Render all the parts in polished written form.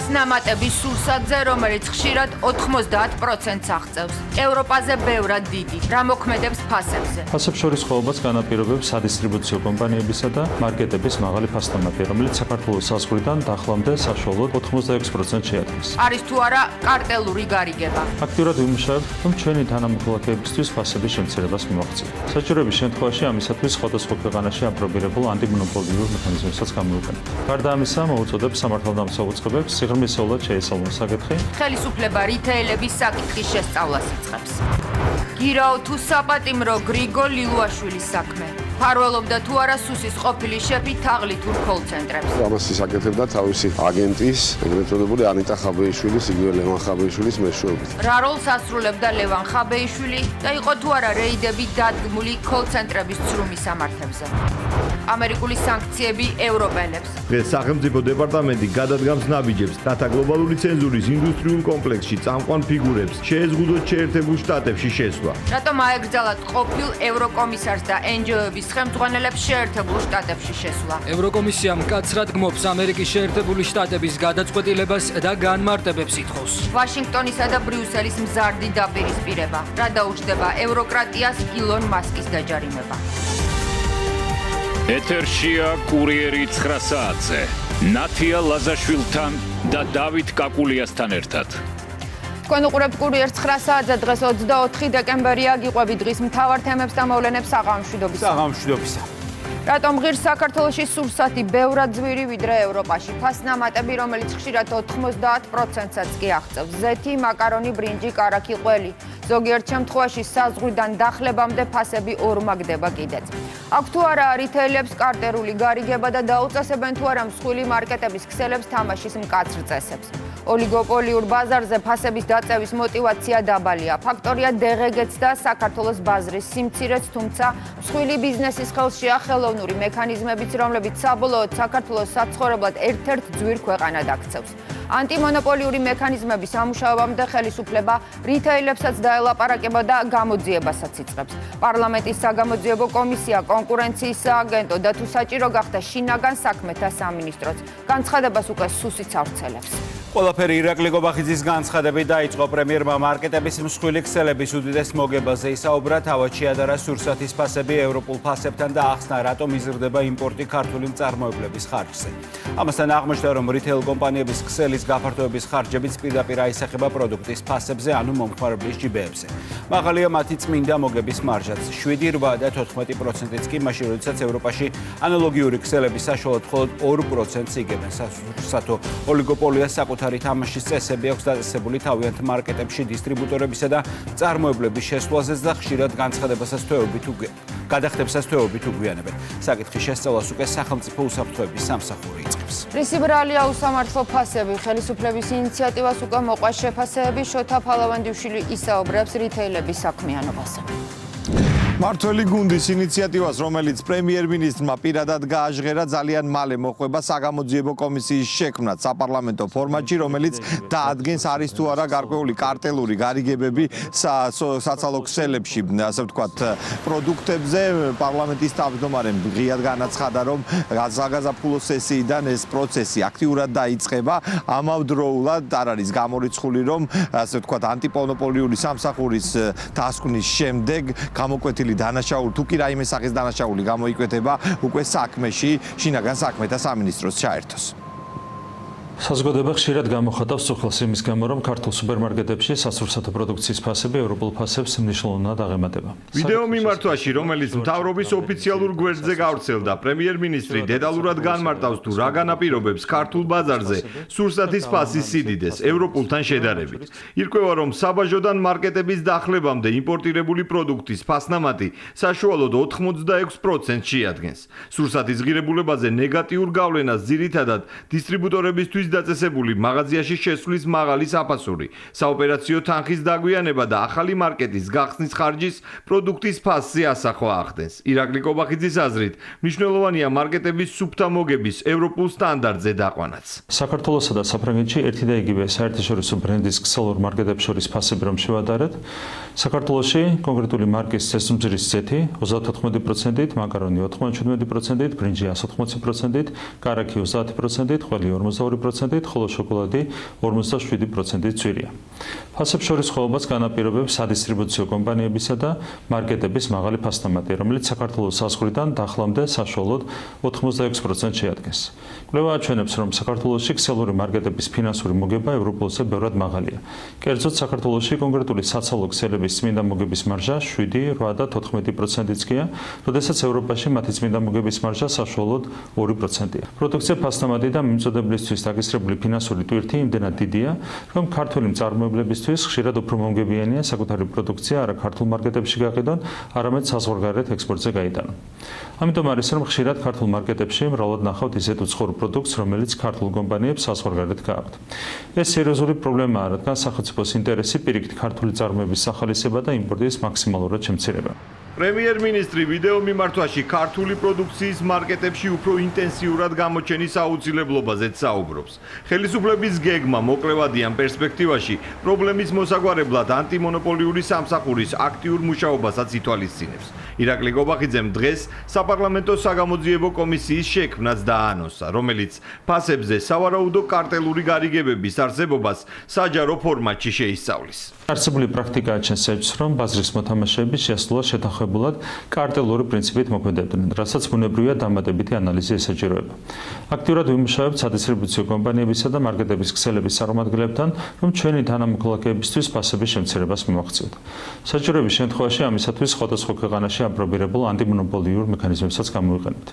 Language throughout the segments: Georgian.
ფასნამატების სურსათზე, რომელიც ხშირად 90%-ს აღწევს. ევროპაზე ბევრად დიდი. რა მოქმედებს ფასებზე? ფასებს შორის ხოვებას განაპირობებს სადისტრიბუციო კომპანიებისა და მარკეტების მაღალი ფასნამატი, რომელიც საქართველოს საზღვრიდან დაახლოებით საშუალოდ 86% შეადგენს. არის თუ არა კარტელური გარიგება? აქტიურად ვიმუშავებთ, რომ ჩვენი თანამოქალაქეებისთვის ფასების შემცირებას მივაღწიოთ. საჭიროების შემთხვევაში ამისათვის სხვადასხვა ქვეყანაში აპრობირებულ ანტიმონოპოლიურ მექანიზმებსაც გამოვიყენებთ. გარდა ამისა, მოუწოდებ სამართალდამცავ უწყებებს სიღრმისეულად შეესალმონ საკითხი. ხელისუფლება რითეილების საკითხის შესწავლას იწყებს. გირაო თუ საპატიმრო გრიგო ლილუაშვილის საქმე. ფარველობდა თუ არა სუსის ყოფილი შეფი თაღლითურ კოლ-ცენტრებს. ამას ისაკეთებდა თავისი აგენტის, ეგრეთ წოდებული ანიტა ხაბეიშვილის, იგივე ლევან ხაბეიშვილის მეშვეობით. რა როლს ასრულებდა ლევან ხაბეიშვილი და იყო თუ არა რეიდები დადგმული კოლ-ცენტრების ცრუმი სამართებზე. ამერიკული სანქციები ევროპელებს. დღეს სახელმწიფო დეპარტამენტი გადადგამს ნაბიჯებს რათა გლობალური ცენზურის ინდუსტრიულ კომპლექსში წამყვან ფიგურებს შეეზღუდოთ შეერთებულ შტატებში შესვლა. რატომ აეგრძალათ ყოფილ ევროკომისარს და NGO-ების ხელმძღვანელებს შეერთებულ შტატებში შესვლა? ევროკომისია მკაცრად გმობს ამერიკის შეერთებული შტატების გადაწყვეტილებას და განმარტებებს ითხოვს. ვაშინგტონისა და ბრიუსელის მზარდი დაპირისპირება. რა დაუჯდება ევროკრატიას ილონ მასკის დაჯარიმება. ეთერშია კურიერი 9 საათზე. ნათია ლაზაშვილთან და დავით კაკულიასთან ერთად. თქვენ უყურებთ კურიერს 9 საათზე. დღეს 24 დეკემბერია. გიყვებით დღის მთავარ თემებს და მოვლენებს საღამოშვიდობისა. რატომ ღირს საქართველოში სურსათი ბევრად ძვირი ვიდრე ევროპაში? ფასნამატები, რომელიც ხშირად 90%-საც კი აღწევს. ზეთი, მაკარონი, ბრინჯი, კარაქი, ყველი. ზოგიერთ შემთხვევაში საზღვრიდან დახლებამდე ფასები ორმაგდება კიდეც. აქ თუ არა რითეილებს კარტერული გარიგება და დაუწესებენ თუ არა მსხვილი მარკეტების ქსელებს თამაშის მკაცრ წესებს. ოლიგოპოლიურ ბაზარზე ფასების დაწევის мотиваცია დაბალია. ფაქტორია DGG-ც და საქართველოს ბაზრის სიმცირეც, თუმცა მსხვილი ბიზნესის ხელშია ხელოვნური მექანიზმებიც, რომლებიც საბოლოოდ საქართველოს საცხოვრებლად ერთ-ერთ ძვირ ქვეყანად აქცევს. ანტიმონოპოლიური მექანიზმების ამუშავებამდე ხელისუფლება რითეილებსაც დაელაპარაკება და გამოძიებასაც იწყებს. პარლამენტის საგამოძიებო კომისია, კონკურენციის სააგენტო და თუ საჭირო გახდა შინაგან საქმეთა სამინისტროც განცხადებას უკვე სუსიც ავრცელებს. ყველაფერი ირაკლი გობახიძის განცხადებით დაიწყო. პრემიერმა მარკეტების მსხვილი ქსელების უდიდეს მოგებაზე ისაუბრა. თავად შეადარა სურსათის ფასები ევროპულ ფასებთან და ახსნა, რატომ იზრდება იმპორტი ქართული მწარმოებლების ხარჯზე. ამასთან აღმოჩნდა, რომ რითეილ კომპანიების ქსელის გაფართოების ხარჯებიც პირდაპირ აისახება პროდუქტის ფასებზე, ანუ მომხმარებლის ჯიბეებზე. მაღალია მათი წმინდა მოგების მარჟაც 7, 8 და 14%-იც კი მაშინ, როდესაც ევროპაში ანალოგიური ქსელების საშუალოდ მხოლოდ 2%-ს იგებენ. სასურსათო ოლიგოპოლია საკუთარი თამაშის წესები აქვს დაწესებული თავიანთ მარკეტებში დისტრიბუტორებისა და მწარმოებლების შესვლაზეც და ხშირად გადახდებსაც თვეობით უგვიანებენ. საკითხის შესწავლას უკვე სახელმწიფო უსაფრთხოების სამსახური იწყებს. რისი ბრალია უსამართლო ფასები? ხელისუფლების ინიციატივას უკვე მოყვა შეფასებები. შოთა ფალავანდიშვილი ისაუბრებს რითეილების საქმიანობაზე. მართველი გუნდის ინიციატივას, რომელიც პრემიერ-მინისტრმა პირადად გააჟღერა, ძალიან მალე მოხვება საგამოძიებო კომისიის შექმნად საპარლამენტო ფორმატში, რომელიც დაადგენს არის თუ არა გარკვეული კარტელური გარიგებები საცალო ქსელებში, ასე ვთქვათ, პროდუქტებზე. პარლამენტის თავმჯდომარემ ღიად განაცხადა, რომ საგაზაფხულო სესიიდან ეს პროცესი აქტიურად დაიწყება. ამავდროულად არ არის გამორიცხული, რომ ასე ვთქვათ, ანტიმონოპოლიური სამსახურის დასკვნის შემდეგ გამოკვეთილი დანაშაული, თუ კი რაიმე სახის დანაშაული გამოიკვეთება, უკვე საქმეში შინაგან საქმეთა სამინისტროს ჩაერთოს. საზოგადოება ხშირად გამოხატავს უხელს იმის გამო, რომ ქართულ სუპერმარკეტებში სასურსათო პროდუქციის ფასები ევროპულ ფასებს მნიშვნელოვნად აღემატება. ვიდეო მიმართვაში, რომელიც მთავრობის ოფიციალურ გვერდზე გავრცელდა, პრემიერ-მინისტრი დეტალურად განმარტავს, თუ რა განაპირობებს ქართულ ბაზარზე სურსათის ფასის სიდიდეს ევროპულთან შედარებით. ირკვევა, რომ საბაჟოდან მარკეტების დახლებამდე იმპორტირებული პროდუქტის ფასნამატი საშუალოდ 86%-ს შეადგენს. სურსათის ღირებულებაზე ნეგატიურ გავლენას ძირითადად დისტრიბუტორებისთვის დაწესებული მაღაზიაში შესვლის მაღალი საფასური, საოპერაციო თანხის დაგვიანება და ახალი მარკეტის გახსნის ხარჯის პროდუქტის ფასზე ასახვა ახდენს. ირაკლი კობახიძის აზრით, მნიშვნელოვანია მარკეტების სუფთა მოგების ევროპულ სტანდარტზე დაყვანაც. საქართველოსა და საფრანგეთში ერთი და იგივე საერთაშორისო ბრენდის ქსელურ მარკეტებს შორის ფასები რომ შევადარეთ, საქართველოში კონკრეტული მარკის წესუმძირის ზეთი 34%-ით, მაკარონი 97%-ით, ბრინჯი 180%-ით, კარაქი 30%-ით, ყველი 42%-ით, 40%-ით, ხოლო შოკოლადი 57%-ით ძვირია. ფასებს შორის ხვეობას განაპირობებს სადისტრიბუციო კომპანიებისა და მარკეტების მაღალი ფასდამატი, რომელიც საქართველოს საზღვრიდან დაახლოებით საშუალოდ 86% შეადგენს. კვლევა აჩვენებს, რომ საქართველოში ქსელური მარკეტების ფინანსური მოგება ევროპულზე ბევრად მაღალია. კერძოდ, საქართველოში კონკრეტული საცალო ქსელების წმინდა მოგების მარჟა 7, 8 და 14%-იც გია, როდესაც ევროპაში მათი წმინდა მოგების მარჟა საშუალოდ 2%-ია. პროდუქცია ფასდამატი და მიმზოდებლისთვის დაგისრებული ფინანსური ტვირთი იმდენად დიდია, რომ ქართული მწარმოებლებისთვის ხშირად უფრო მომგებიანია საკუთარი პროდუქცია არა ქართულ მარკეტებში გაყიდონ, არამედ საზღვარგარეთ ექსპორტზე გაიტანონ. ამიტომ არის, რომ ხშირად ქართულ მარკეტებში მრავლად ნახავთ ისეთ უცხოურ პროდუქტს, რომელიც ქართულ კომპანიებს საზღვარგარეთ გააქვთ. ეს სერიოზული პრობლემაა, რადგან სახელმწიფოს ინტერესი პირიქით ქართული წარმოების სახალისება და იმპორტის მაქსიმალურად შემცირება. პრემიერ-მინისტრი ვიდეო მიმართვაში ქართული პროდუქციის მარკეტებში უფრო ინტენსიურად გამოჩენის აუცილებლობაზეც საუბრობს. ხელისუფლების გეგმა მოკლევადიან პერსპექტივაში პრობლემის მოსაგვარებლად ანტიმონოპოლიური სამსახურის აქტიურ მუშაობასაც ითვალისწინებს. ირაკლი გობახიძემ დღეს საპარლამენტო საგამოძიებო კომისიის შექმნაც დაანონსა, რომელიც ფასებზე სავარაუდო კარტელური გარიგებების არსებობას საჯარო ფორმატში შეისწავლის. არსებული პრაქტიკა აჩენს ეჭვს, რომ ბაზრის მოთამაშეები შესაძლოა შეთანხმებულად კარტელური პრინციპით მოქმედებდნენ, რასაც ბუნებრივია დამატებითი ანალიზი ესაჭიროება. აქტიურად ვიმუშავებთ სადისტრიბუციო კომპანიებისა და მარკეტების ქსელების წარმომადგენლებთან, რომ ჩვენი თანამოქალაქეებისთვის ფასების შემცირებას მივახციოთ. საჭიროების შემთხვევაში ამისათვის სხვადასხვა ქვეყანაში აპრობირებულ ანტიმონოპოლიურ მექანიზმებსაც გამოვიყენებთ.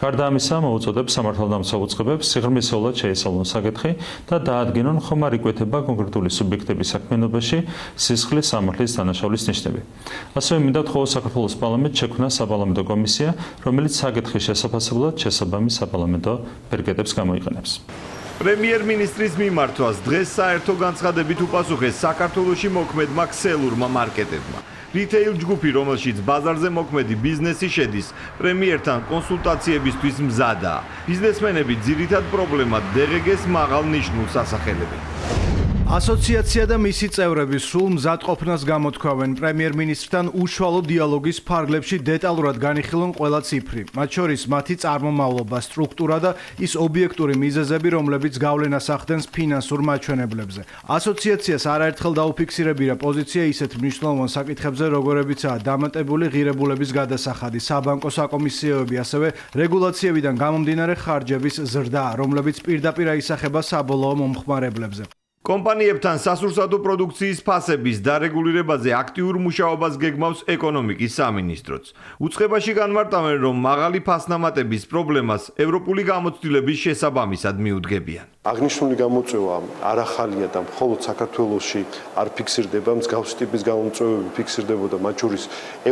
გარდა ამისა, მოუწოდებს სამართალდამცავ უწყებებს სიღრმისეულად შეესალონ საკითხი და დაადგინონ ხომ არ იკვეთება კონკრეტული სუბიექტების საქმიანობაში სისხლის სამართლის დანაშაულის ნიშნები. ასევე მინდა ვთხოვო საქართველოს პარლამენტს შექმნა საპარლამენტო კომისია, რომელიც საკითხის შესაფასებლად შესაბამის საპარლამენტო ბერგეტებს გამოიყენებს. პრემიერ-მინისტრის მიმართვას დღეს საერთო განცხადებით უპასუხეს საქართველოში მოქმედმა ქსელურმა მარკეტებმა. რიტეილ ჯგუფი, რომელშიც ბაზარზე მოქმედი ბიზნესი შედის, პრემიერთან კონსულტაციებისთვის მზადაა. ბიზნესმენები ძირითად პრობლემად DGG-ს მაღალ ნიშნულ სასახელებენ. ასოციაცია და მისი წევრები სულ მზადყოფნას გამოთქვავენ პრემიერ-მინისტრთან უშუალო დიალოგის ფარგლებში დეტალურად განიხილონ ყველა ციფრი, მათ შორის მათი წარმომავლობა, სტრუქტურა და ის ობიექტური მიზეზები, რომლებიც გავლენას ახდენს ფინანსურ მაჩვენებლებზე. ასოციაციას არაერთხელ დაუფიქსირებია პოზიცია ისეთ მნიშვნელოვან საკითხებზე, როგორებიცაა დამატებული ღირებულების გადასახადი, საბანკო საკომისიოები, ასევე რეგულაციებიდან გამომდინარე ხარჯების ზრდა, რომლებიც პირდაპირ აისახება საბოლოო მომხმარებლებზე. კომპანიებთან სასურსათო პროდუქციის ფასების დარეგულირებაზე აქტიურ მუშაობას გეგმავს ეკონომიკის სამინისტროც. უწყებაში განმარტავენ, რომ მაღალი ფასდამატების პრობლემას ევროპული გამოცდილების შესაბამისად მიუდგებიან. აღნიშნული გამოწვევა არ ახალია და მხოლოდ საქართველოში არ ფიქსირდება, მსგავსი ტიპის გამოწვევები ფიქსირდებოდა მათ შორის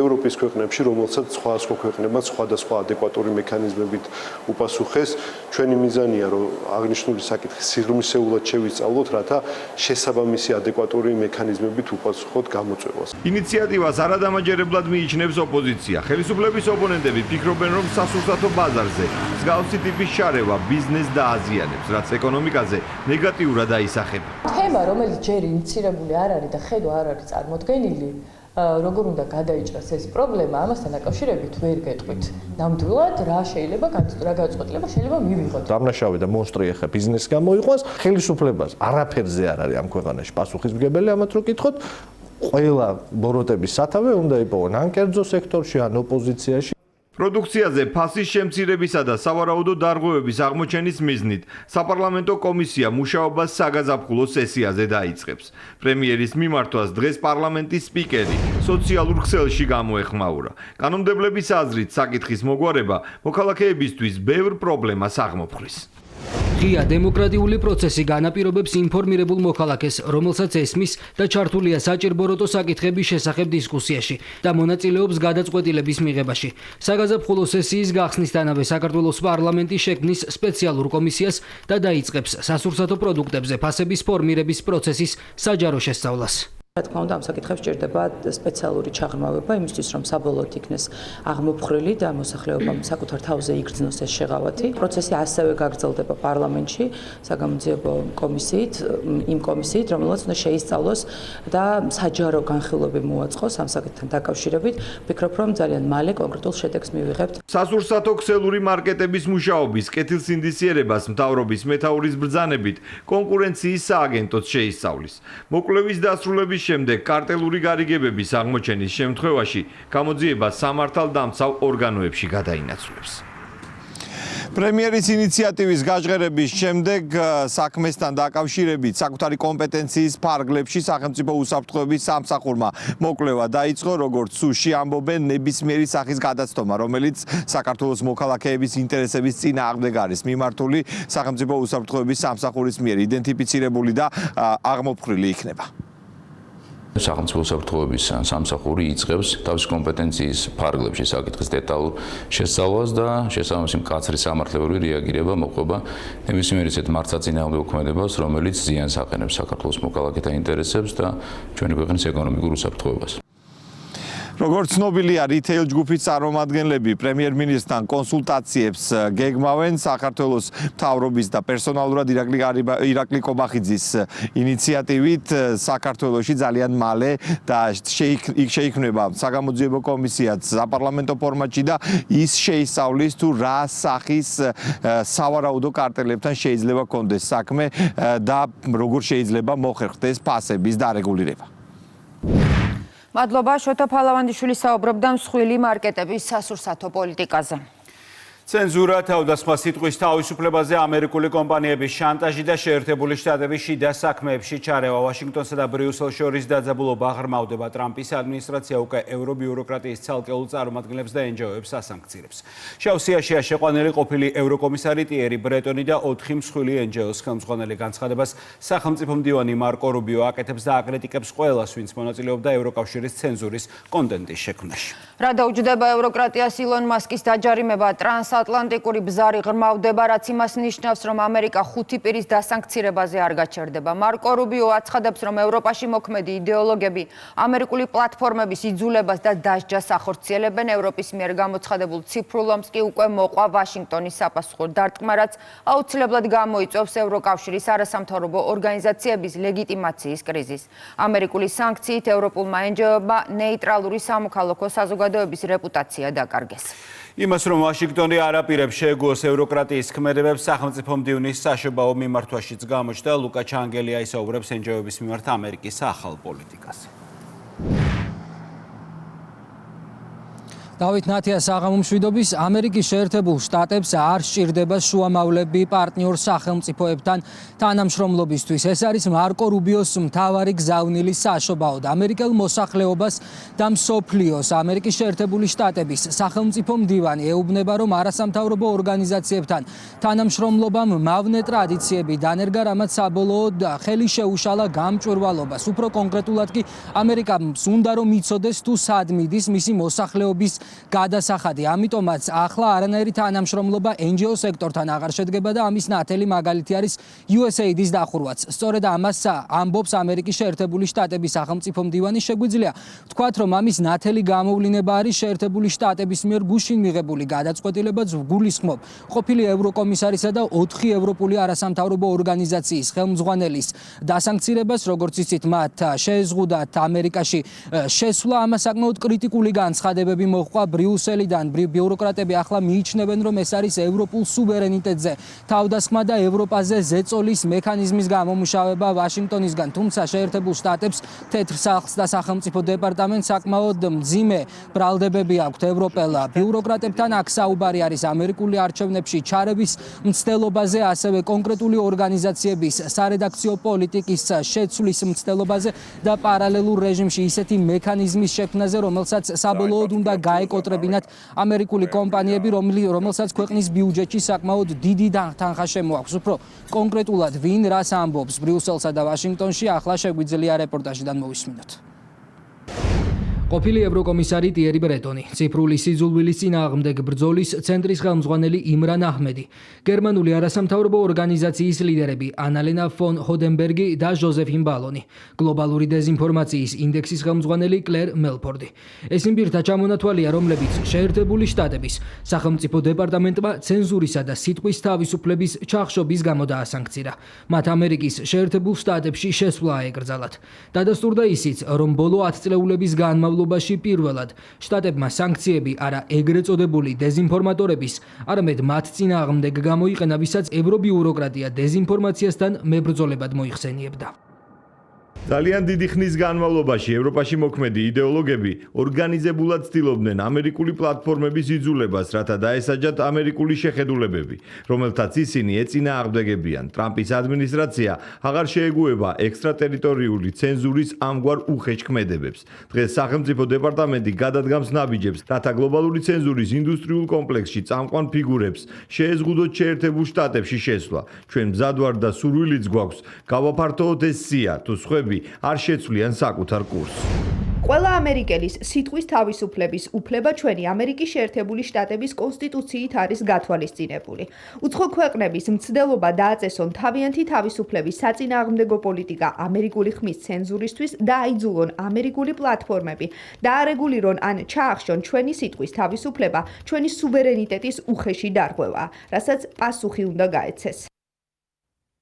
ევროპის ქვეყნებში, რომელსაც სხვა ქვეყნებმა სხვადასხვა ადეკვატური მექანიზმებით უპასუხეს. ჩვენი მიზანია, რომ აღნიშნული საკითხი სიღრმისეულად შევისწავლოთ, რათა შესაბამისი ადეკვატური მექანიზმებით უპასუხოთ გამოწვევას. ინიციატივას არადამაჯერებლად მიიჩნევს ოპოზიცია. ხელისუფლების ოპონენტები ფიქრობენ, რომ სასურსათო ბაზარზე მსგავსი ტიპის შარევა ბიზნესს დააზიანებს, რაც ეკონომიკაზე ნეგატიურად აისახება. თემა, რომელიც ჯერ ინიცირებული არ არის და ხედვა არ არის წარმოდგენილი, როგორ უნდა გადაიჭრას ეს პრობლემა, ამასთან დაკავშირებით ვერ გეტყვით. ნამდვილად რა შეიძლება რა გადაწყვეტილება შეიძლება მივიღოთ. დამნაშავე და მონსტრი ახლა ბიზნესს გამოიყვანს, ხელისუფლებას არაფერზე არ არის ამ ქვეყანაში პასუხისმგებელი, ამათ რო კითხოთ, ყველა ბოროტების სათავე უნდა იპოვონ ან კერძო სექტორში, ან ოპოზიციაში. პროდუქციაზე ფასის შემცირებისა და სავარაუდო დარღვევების აღმოჩენის მიზნით საპარლამენტო კომისია მუშაობას საგაზაფხულო სესიაზე დაიწყებს. პრემიერის მიმართვას დღეს პარლამენტის სპიკერი სოციალურ ქსელში გამოეხმაურა. კანონმდებლების აზრით საკითხის მოგვარება მოქალაქეებისთვის ბევრ პრობლემას აღმოფხრის. ღია დემოკრატიული პროცესი განაპირობებს ინფორმირებულ მოქალაქეს, რომელსაც ესმის და ჩართულია საჭირბოროტო საკითხების შესახებ დისკუსიაში და მონაწილეობს გადაწყვეტილების მიღებაში. საგაზაფხულო სესიის გახსნისთანავე საქართველოს პარლამენტი შექმნის სპეციალურ კომისიას და დაიწყებს სასურსათო პროდუქტებზე ფასების ფორმირების პროცესის საჯარო შესწავლას. რა თქმა უნდა, ამ საკითხებს ჭირდება სპეციალური ჩაღრმავება იმისთვის, რომ საბოლოოდ იქნეს აღმოფხრილი და მოსახლეობამ საკუთარ თავზე იგრძნოს ეს შეღავათი. პროცესი ასევე გაგრძელდება პარლამენტში, საგამოძიებო კომისიით, იმ კომისიით, რომელსაც უნდა შეისწავლოს და საჯარო განხილვები მოაწყოს ამ საკითხთან დაკავშირებით. ვფიქრობ, რომ ძალიან მალე კონკრეტულ შედეგს მივიღებთ. სასურსათო ქსელური მარკეტების მუშაობის კეთილსინდისიერებას მთავრობის მეთაურის ბრძანებით კონკურენციის სააგენტოც შეისწავლის. მოკვლევის დასრულების შემდეგ კარტელური გარიგებების აღმოჩენის შემთხვევაში გამოძიება სამართალდამცავ ორგანოებში გადაინაცვლებს. პრემიერის ინიციატივის გაჟღერების შემდეგ საქმესთან დაკავშირებით საკუთარი კომპეტენციის ფარგლებში სახელმწიფო უსაფრთხოების სამსახურმა მოკვლევა დაიწყო, როგორც სუში ამბობენ, ნებისმიერი სახის გადაცდომა, რომელიც საქართველოს მოქალაქეების ინტერესების წინააღმდეგ არის მიმართული სახელმწიფო უსაფრთხოების სამსახურის მიერ იდენტიფიცირებული და აღმოფხრილი იქნება. სახელმწიფო უსაფრთხოების სამსახური იწყებს თავის კომპეტენციის ფარგლებში საკითხის დეტალურ შესწავლას და შესაბამისი მკაცრი სამართლებრივი რეაგირება მოყვება ნებისმიერ ისეთ მართლწინააღმდეგ მოქმედებას, რომელიც ზიანს აყენებს საქართველოს მოქალაქეთა ინტერესებს და ჩვენი ქვეყნის ეკონომიკურ უსაფრთხოებას. როგორც ცნობილია, რითეილ ჯგუფის წარმომადგენლები პრემიერ-მინისტრთან კონსულტაციებს გეგმავენ საქართველოს მთავრობის და პერსონალურად ირაკლი კობახიძის ინიციატივით საქართველოში ძალიან მალე და შეიქმნება საგამოძიებო კომისიაც საპარლამენტო ფორმატში და ის შეისწავლის თუ რა სახის სავარაუდო კარტელებთან შეიძლება კონდეს საქმე და როგორ შეიძლება მოხერხდეს ფასების დარეგულირება. მადლობა შოთა ფალავანდიშვილი საუბრობდა მსხვილი მარკეტების სასურსათო პოლიტიკაზე. ცენზურა თავდასხმა სიტყვის თავისუფლებაზე ამერიკული კომპანიების შანტაჟი და შეერთებული შტატების შიდა საქმეებში ჩარევა ვაშინგტონსა და ბრიუსელს შორის დაძაბულობა ღრმავდება. ტრამპის ადმინისტრაცია უკვე ევრობიუროკრატიის ცალკეულ წარმომადგენლებს და NGO-ებს ასანქცირებს. შავ სიაშია შეყვანილი ყოფილი ევროკომისარი ტიერი ბრეტონი და 4 მსხვილი NGO-ს ხელმძღვანელი განცხადებას სახელმწიფო მდივანი მარკო რუბიო აკეთებს და აკრიტიკებს ყველას, ვინც მონაწილეობდა ევროკავშირის ცენზურის კონტენტის შექმნაში. რა დაუჯდება ევროკრატიას ილონ მასკის დაჯარიმება ტრანსატლანტიკური ბზარი ღრმავდება, რაც იმას ნიშნავს, რომ ამერიკა 5 პირის დასანქცირებაზე არ გაჩერდება. მარკო რუბიო აცხადებს, რომ ევროპაში მოქმედი იდეოლოგები ამერიკული პლატფორმების იძულებას და დასჯას ახორციელებენ. ევროპის მიერ გამოცხადებულ ციფრულ ომს კი უკვე მოყვა ვაშინგტონის საპასუხო დარტყმა, რაც აუცილებლად გამოიწვევს ევროკავშირის არასამთავრობო ორგანიზაციების ლეგიტიმაციის კრიზისს. ამერიკული სანქციით ევროპულმა NGO-მა ნეიტრალური სამოქალაქო საზოგადოების რეპუტაცია დაკარგეს. იმას, რომ ვაშინგტონი არ აპირებს შეეგუოს ევროკრატიის ქმედებებს, სახელმწიფო მდივნის საშობაო მიმართვაშიც გამოჩნდა. ლუკა ჩანგელია ისაუბრებს NGO-ების მიმართ ამერიკის ახალ პოლიტიკაზე. დავით ნათიას აღამომშვიდობის ამერიკის შეერთებულ შტატებს არ სჭირდება შუამავლები პარტნიორ სახელმწიფოებთან თანამშრომლობისთვის. ეს არის მარკო რუბიოს მთავარი გზავნილი საშობაოდ ამერიკელ მოსახლეობას და მსოფლიოს. ამერიკის შეერთებული შტატების სახელმწიფო მდივანი ეუბნება, რომ არასამთავრობო ორგანიზაციებთან თანამშრომლობამ მავნე ტრადიციები დანერგა, რამაც საბოლოოდ ხელი შეუშალა გამჭვირვალობას. უფრო კონკრეტულად კი ამერიკამ უნდა რომ იცოდეს თუ სად მიდის მისი მოსახლეობის გადასახადი. ამიტომაც ახლა არანაირი თანამშრომლობა NGO სექტორთან აღარ შედგება და ამის ნათელი მაგალითი არის USAID-ის დახურვაც. სწორედ ამას ამბობს ამერიკის შეერთებული შტატების სახელმწიფო მდივანი. შეგვიძლია ვთქვათ, რომ ამის ნათელი გამოვლინება არის შეერთებული შტატების მიერ გუშინ მიღებული გადაწყვეტილება გულისხმობ ყოფილი ევროკომისარისა და 4 ევროპული არასამთავრობო ორგანიზაციის ხელმძღვანელის დასანქცირებას, როგორც იცით, მათ შეეზღუდათ ამერიკაში შესვლა. ამას საკმაოდ კრიტიკული განცხადებები მოჰყვა ბრიუსელიდან. ბიუროკრატები ახლა მიიჩნევენ, რომ ეს არის ევროპულ სუვერენიტეტზე თავდასხმა და ევროპაზე ზეწოლის მექანიზმის გამომუშავება ვაშინგტონისგან. თუმცა შეერთებულ შტატებს თეთრ სახლს და სახელმწიფო დეპარტამენტს საკმაოდ მძიმე ბრალდებები აქვთ ევროპელ ბიუროკრატებთან. აქ საუბარი არის ამერიკული არჩევნებში ჩარევის მცდელობაზე, ასევე კონკრეტული ორგანიზაციების სარედაქციო პოლიტიკის შეცვლის მცდელობაზე და პარალელურ რეჟიმში ისეთი მექანიზმის შექმნაზე, რომელსაც საბოლოოდ უნდა გაეკოტრებინათ ამერიკული კომპანიები, რომელსაც ქვეყნის ბიუჯეტში საკმაოდ დიდი თანხა შემოაქვს. უფრო კონკრეტულად ვინ რას ამბობს ბრიუსელსა და ვაშინგტონში, ახლა შეგვიძლია რეპორტაჟიდან მოვისმინოთ. ყოფილი ევროკომისარი ტიერი ბრეტონი, ციფრული სიძულვილის წინააღმდეგ ბრძოლის ცენტრის ხელმძღვანელი იმრან აჰმედი, გერმანული არასამთავრობო ორგანიზაციის ლიდერები ანალენა ფონ ჰოდენბერგი და ჟოზეფინ ბალონი, გლობალური დეზინფორმაციის ინდექსის ხელმძღვანელი კლერ მელფორდი. ეს იმ პირთა ჩამონათვალია, რომლებიც შეერთებული შტატების სახელმწიფო დეპარტამენტმა ცენზურისა და სიტყვის თავისუფლების ჩახშობის გამო დაასანქცირა. მათ ამერიკის შეერთებულ შტატებში შესვლა აეკრძალათ. დადასტურდა ისიც, რომ ბოლო 10 წლეულების განმავლობაში პირველად შტატებმა სანქციები არა ეგრეთ წოდებული დეზინფორმატორების, არამედ მათ წინააღმდეგ გამოიყენა, ვისაც ევრობიუროკრატია დეზინფორმაციასთან მებრძოლებად მოიხსენიებდა. ძალიან დიდი ხნის განმავლობაში ევროპაში მოქმედი იდეოლოგები ორგანიზებულად ცდილობდნენ ამერიკული პლატფორმების იძულებას, რათა დაესაჯათ ამერიკული შეხედულებები, რომელთაც ისინი ეწინააღმდეგებიან. ტრამპის ადმინისტრაცია აღარ შეეგუება ექსტრატერიტორიული ცენზურის ამგვარ უხეშ ქმედებებს. დღეს სახელმწიფო დეპარტამენტი გადადგამს ნაბიჯებს, რათა გლობალური ცენზურის ინდუსტრიულ კომპლექსში წამყვან ფიგურებს შეეზღუდოთ შეერთებულ შტატებში შესვლა. ჩვენ მზად ვართ და სურვილიც გვაქვს გავაფართოვოთ ეს სია, თუ სხვები არ შეცვლიან საკუთარ კურსს. ყველა ამერიკელის სიტყვის თავისუფლების უფლება ჩვენი ამერიკის შეერთებული შტატების კონსტიტუციით არის გათვალისწინებული. უცხო ქვეყნების მცდელობა დააწესონ თავიანთი თავისუფლების საწინააღმდეგო პოლიტიკა ამერიკული ხმის ცენზურისთვის და აიძულონ ამერიკული პლატფორმები და არეგულირონ ან ჩაახშონ ჩვენი სიტყვის თავისუფლება ჩვენი სუვერენიტეტის უხეში დარღვევა, რასაც პასუხი უნდა გაეცეს.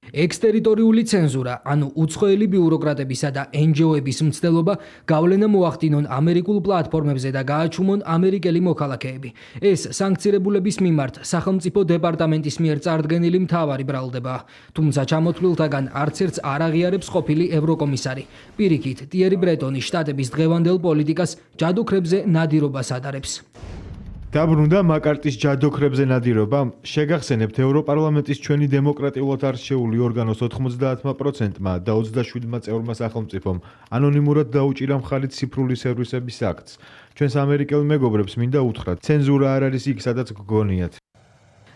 ექსტერიტორიული ცენზურა, ანუ უცხოელი ბიუროკრატებისა და NGO-ების მცდელობა გავლენა მოახდინონ ამერიკულ პლატფორმებზე და გააჩუმონ ამერიკელი მოქალაქეები. ეს სანქცირებულების მიმართ სახელმწიფო დეპარტამენტის მიერ წარდგენილი მთავარი ბრალდებაა. თუმცა ჩამოთვლილთაგან არც ერთს არ აღიარებს ყოფილი ევროკომისარი. პირიქით, ტიერი ბრეტონი შტატების დღევანდელ პოლიტიკას ჯადოქრებზე ნადირობას ადარებს. დაბრუნდა მაკარტის ჯადოქრებზე ნადირობა. შეგახსენებთ, ევროპარლამენტის ჩვენი დემოკრატიულად არჩეული ორგანოს 90%-მა და 27-მა წევრმა სახელმწიფომ ანონიმურად დაუჭირა მხარი ციფრული სერვისების აქტს. ჩვენს ამერიკელ მეგობრებს მინდა უთხრათ, ცენზურა არ არის იქ, სადაც გგონიათ.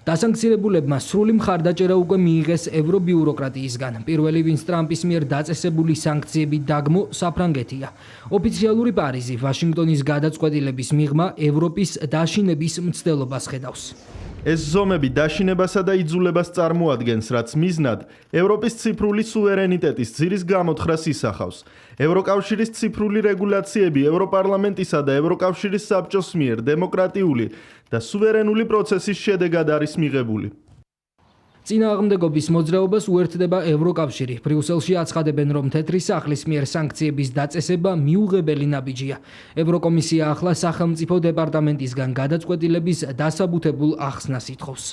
დასანქცირებულებმა სრული მხარდაჭერა უკვე მიიღეს ევრობიუროკრატიისგან. პირველი, ვინც ტრამპის მიერ დაწესებული სანქციები დაგმო, საფრანგეთია. ოფიციალური პარიზი ვაშინგტონის გადაწყვეტილების მიღმა ევროპის დაშინების მცდელობას ხედავს. ეს ზომები დაშინებასა და იძულებას წარმოადგენს, რაც მიზნად ევროპის ციფრული სუვერენიტეტის ძირის გამოთხრას ისახავს. ევროკავშირის ციფრული რეგულაციები ევროპარლამენტისა და ევროკავშირის საბჭოს მიერ დემოკრატიული და სუვერენული პროცესის შედეგად არის მიღებული. წინააღმდეგობის მოძრაობას უერთდება ევროკავშირი. ბრიუსელში აცხადებენ, რომ თეთრი სახლის მიერ სანქციების დაწესება მიუღებელი ნაბიჯია. ევროკომისია ახლა სახელმწიფო დეპარტამენტისგან გადაწყვეტილების დასაბუთებულ ახსნას ითხოვს.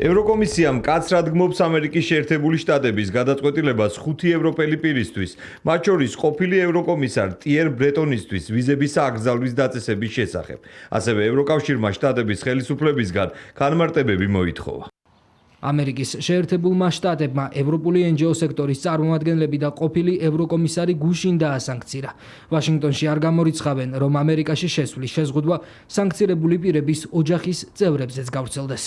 ევროკომისია მკაცრად გმობს ამერიკის შეერთებული შტატების გადაწყვეტილებას 5 ევროპელი პირისთვის, მათ შორის ყოფილი ევროკომისარ ტიერ ბრეტონისთვის ვიზების აკრძალვის დაწესების შესახებ. ასევე ევროკავშირმა შტატების ხელისუფლებისგან განმარტებები მოითხოვა. ამერიკის შეერთებულმა შტატებმა ევროპული NGO სექტორის წარმომადგენლები და ყოფილი ევროკომისარი გუშინ დაასანქცირა. ვაშინგტონში არ გამორიცხავენ, რომ ამერიკაში შესვლის შეზღუდვა სანქცირებული პირების ოჯახის წევრებზეც გავრცელდეს.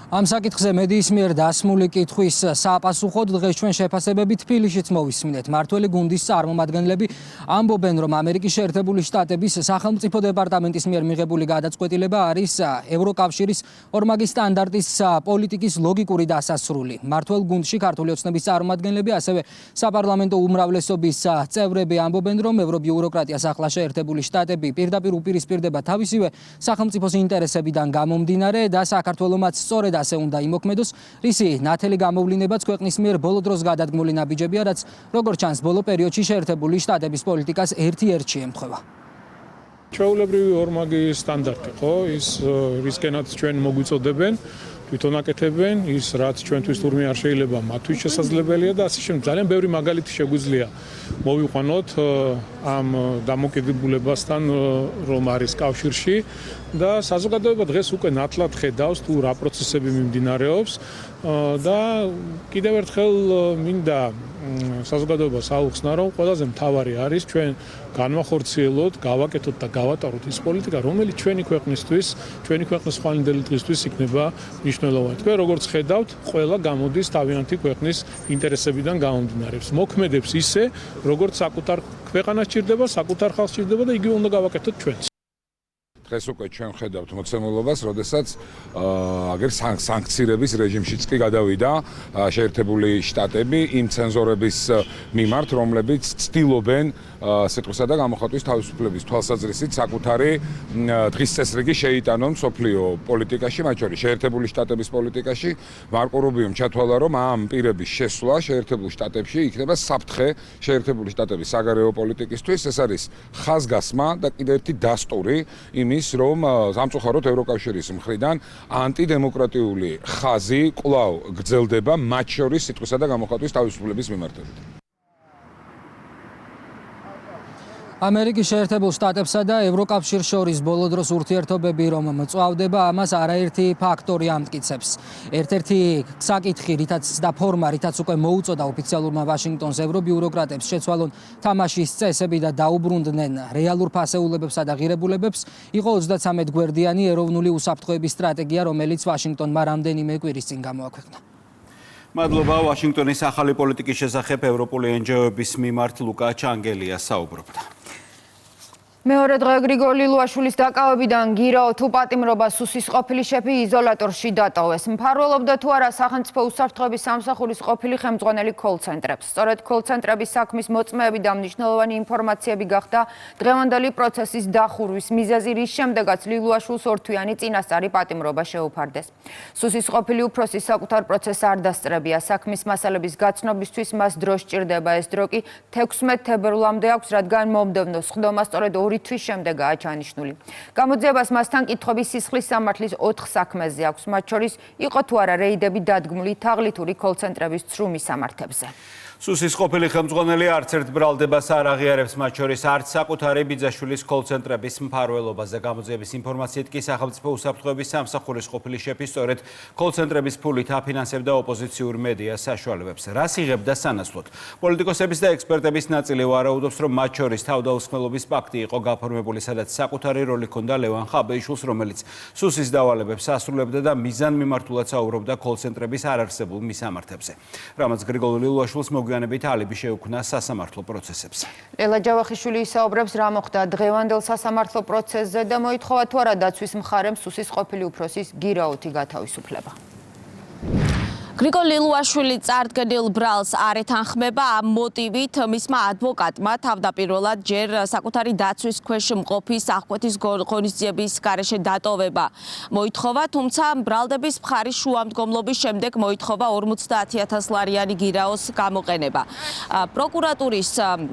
ამ საკითხზე მედიის მიერ დასმული კითხვის საპასუხოდ დღეს ჩვენ შეფასებები თბილისშიც მოვისმინეთ. მართველი გუნდის წარმომადგენლები ამბობენ, რომ ამერიკის შეერთებული შტატების სახელმწიფო დეპარტამენტის მიერ მიღებული გადაწყვეტილება არის ევროკავშირის ორმაგი სტანდარტის პოლიტიკის ლოგიკური დასასრული. მართველ გუნდში ქართული ოცნების წარმომადგენლები, ასევე საპარლამენტო უმრავლესობის წევრები ამბობენ, რომ ევრობიუროკრატიას ახლა შეერთებული შტატები პირდაპირ უპირისპირდება თავისივე სახელმწიფოს ინტერესებიდან გამომდინარე და საქართველოსაც სწორედ ასე უნდა იმოქმედოს, რისი ნათელი გამოვლინებაც ქვეყნის მიერ ბოლო დროს გადადგმული ნაბიჯებია, რაც როგორც ჩანს ბოლო პერიოდში შეერთებული შტატების პოლიტიკას ერთ-ერთში ემთხვევა. ჩვეულებრივი ორმაგი სტანდარტი, ხო, ის რისკენაც ჩვენ მოგვიწოდებენ, თვითონ აკეთებენ, ის რაც ჩვენთვის თურმე არ შეიძლება, მათთვის შესაძლებელია და ასე შემდეგ. ძალიან ბევრი მაგალითი შეგვიძლია მოვიყვანოთ ამ დამოკიდებულებასთან, რომ არის კავშირში და საზოგადოება დღეს უკვე ნათლად ხედავს თუ რა პროცესები მიმდინარეობს და კიდევ ერთხელ მინდა საზოგადოებას აუხსნა, რომ ყველაზე მთავარი არის ჩვენ განვახორციელოთ, გავაკეთოთ და გავატაროთ ის პოლიტიკა, რომელიც ჩვენი ქვეყნისთვის, ჩვენი ქვეყნის ხვალინდელი დღისთვის იქნება მნიშვნელოვანი. თქვენ როგორც ხედავთ, ყველა გამოდის თავიანთი ქვეყნის ინტერესებიდან გამომდინარეობს. მოქმედებს ისე, როგორც საკუთარ ქვეყანას ჭირდება, საკუთარ ხალხს ჭირდება და იგივე უნდა გავაკეთოთ ჩვენც. დღეს უკვე ჩვენ ხედავთ მოცემულობას, როდესაც აგერ სანქციების რეჟიმშიც კი გადავიდა შეერთებული შტატები იმ ცენზორების მიმართ, რომლებიც ცდილობენ სიტყვისა და გამოხატვის თავისუფლების თვალსაზრისით საკუთარი დღის წესრიგი შეიტანონ მსოფლიო პოლიტიკაში, მათ შორის შეერთებული შტატების პოლიტიკაში. მარკო რუბიომ ჩათვალა, რომ ამ პირების შესვლა შეერთებულ შტატებში იქნება საფრთხე შეერთებული შტატების საგარეო პოლიტიკისთვის. ეს არის ხაზგასმა და კიდევ ერთი დასტური იმის, რომ სამწუხაროდ ევროკავშირის მხრიდან ანტიდემოკრატიული ხაზი კვლავ გრძელდება, მათ შორის სიტყვისა და გამოხატვის თავისუფლების მიმართებით. ამერიკის შეერთებულ შტატებსა და ევროკავშირს შორის ბოლო დროს ურთიერთობები რომ მწვავდება, ამას არაერთი ფაქტორი ამტკიცებს. ერთ-ერთი საკითხი, რითაც და ფორმა, რითაც უკვე მოუწოდა ოფიციალურმა ვაშინგტონს ევრობიუროკრატებს შეცვალონ თამაშის წესები და დაუბრუნდნენ რეალურ ფასეულებებსა და ღირებულებებს, იყო 33 გვერდიანი ეროვნული უსაფრთხოების სტრატეგია, რომელიც ვაშინგტონმა რამდენიმე კვირის წინ გამოაქვეყნა. მადლობა. ვაშინგტონის ახალი პოლიტიკის შესახებ ევროპული NGO-ების მიმართ ლუკა ჩანგელია საუბრობდა. მეორე დღე გრიგოლ ლილუაშვილის დაკავებიდან გირაო თუ პატიმრობა სუსის ყოფილი შეფი იზოლატორში დატოვეს. მფარველობდა თუ არა სახელმწიფო უსაფრთხოების სამსახურის ყოფილი ხელმძღვანელი კოლ-ცენტრებს. სწორედ კოლ-ცენტრების საქმის მოწმეები და მნიშვნელოვანი ინფორმაციები გახდა დღევანდელი პროცესის დახურვის მიზეზი, რის შემდეგაც ლილუაშვილს ორთვიანი წინასწარი პატიმრობა შეუფარდეს. სუსის ყოფილი უფროსი საკუთარ პროცესს არ დასწრებია. საქმის მასალების გაცნობისთვის მას დრო სჭირდება. ეს დრო კი 16 თებერვლამდე აქვს, რადგან მომდევნო სხდომა სწორედ 2 თვის შემდეგაა ჩანიშნული. გამოძიებას მასთან კითხვების სისხლის სამართლის 4 საქმეზე აქვს, მათ შორის იყო თუ არა რეიდები დადგმული თაღლითური კოლ-ცენტრების ცრუ მისამართებზე. სუსის ყოფილი ხელმძღვანელი არც ერთ ბრალდებას არ აღიარებს, მათ შორის არც საკუთარი ბიძაშვილის კოლ-ცენტრების მფარველობაზე. გამოძიების ინფორმაციით კი სახელმწიფო უსაფრთხოების სამსახურის ყოფილი შეფი სწორედ კოლ-ცენტრების ფულით აფინანსებდა ოპოზიციურ მედიას საშუალებებს. რას იღებდა სანაცვლოდ? პოლიტიკოსების და ექსპერტების ნაწილი ვარაუდობს, რომ მათ შორის თავდაუსხმელობის პაქტი იყო გაფორმებული, სადაც საკუთარი როლი ჰქონდა ლევან ხაბეიშვილს, რომელიც სუსის დავალებებს ასრულებდა და მიზანმიმართულად საუბრობდა კოლ-ცენტრების არარსებულ მისამართებზე. რამაც გრიგოლ ლილუაშვილს მოგვიანებით ალიbi შეუქმნა სასამართლო პროცესებზე. ლელა ჯავახიშვილი ისაუბრებს, რა მოხდა დღევანდელ სასამართლო პროცესზე და მოითხოვა თუ არა დაცვის მხარემ სუსის ყოფილი უფროსის გირაოთი გათავისუფლება. გრიგოლ ლილუაშვილი წარდგენილ ბრალს არ ეთანხმება, ამ მოტივით მისმა ადვოკატმა თავდაპირველად ჯერ საკუთარი დაცვის ქვეშ მყოფი აღკვეთის ღონისძიების გარეშე დატოვება მოითხოვა, თუმცა ბრალდების მხარის შუამდგომლობის შემდეგ მოითხოვა 50,000 ლარიანი გირაოს გამოყენება. პროკურატურის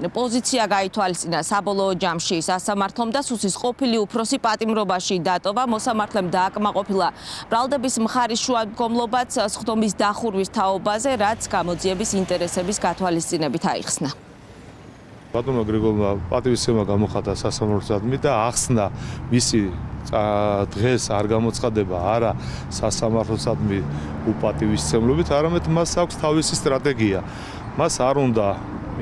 პოზიცია გაითვალისწინა საბოლოო ჯამში სასამართლომ და სუსის ყოფილი უფროსი პატიმრობაში დატოვა. მოსამართლემ დააკმაყოფილა ბრალდების მხარის შუამდგომლობაც სხდომის ხურვის თაობაზე, რაც გამოძიების ინტერესების გათვალისწინებით აიხსნა. ბატონო გრიგოლმა პატივისცემა გამოხატა სასამართლოსადმი და ახსნა მისი დღეს არ გამოცხადება არა სასამართლოსადმი უპატივისცემლობით, არამედ მას აქვს თავისი სტრატეგია. მას არ უნდა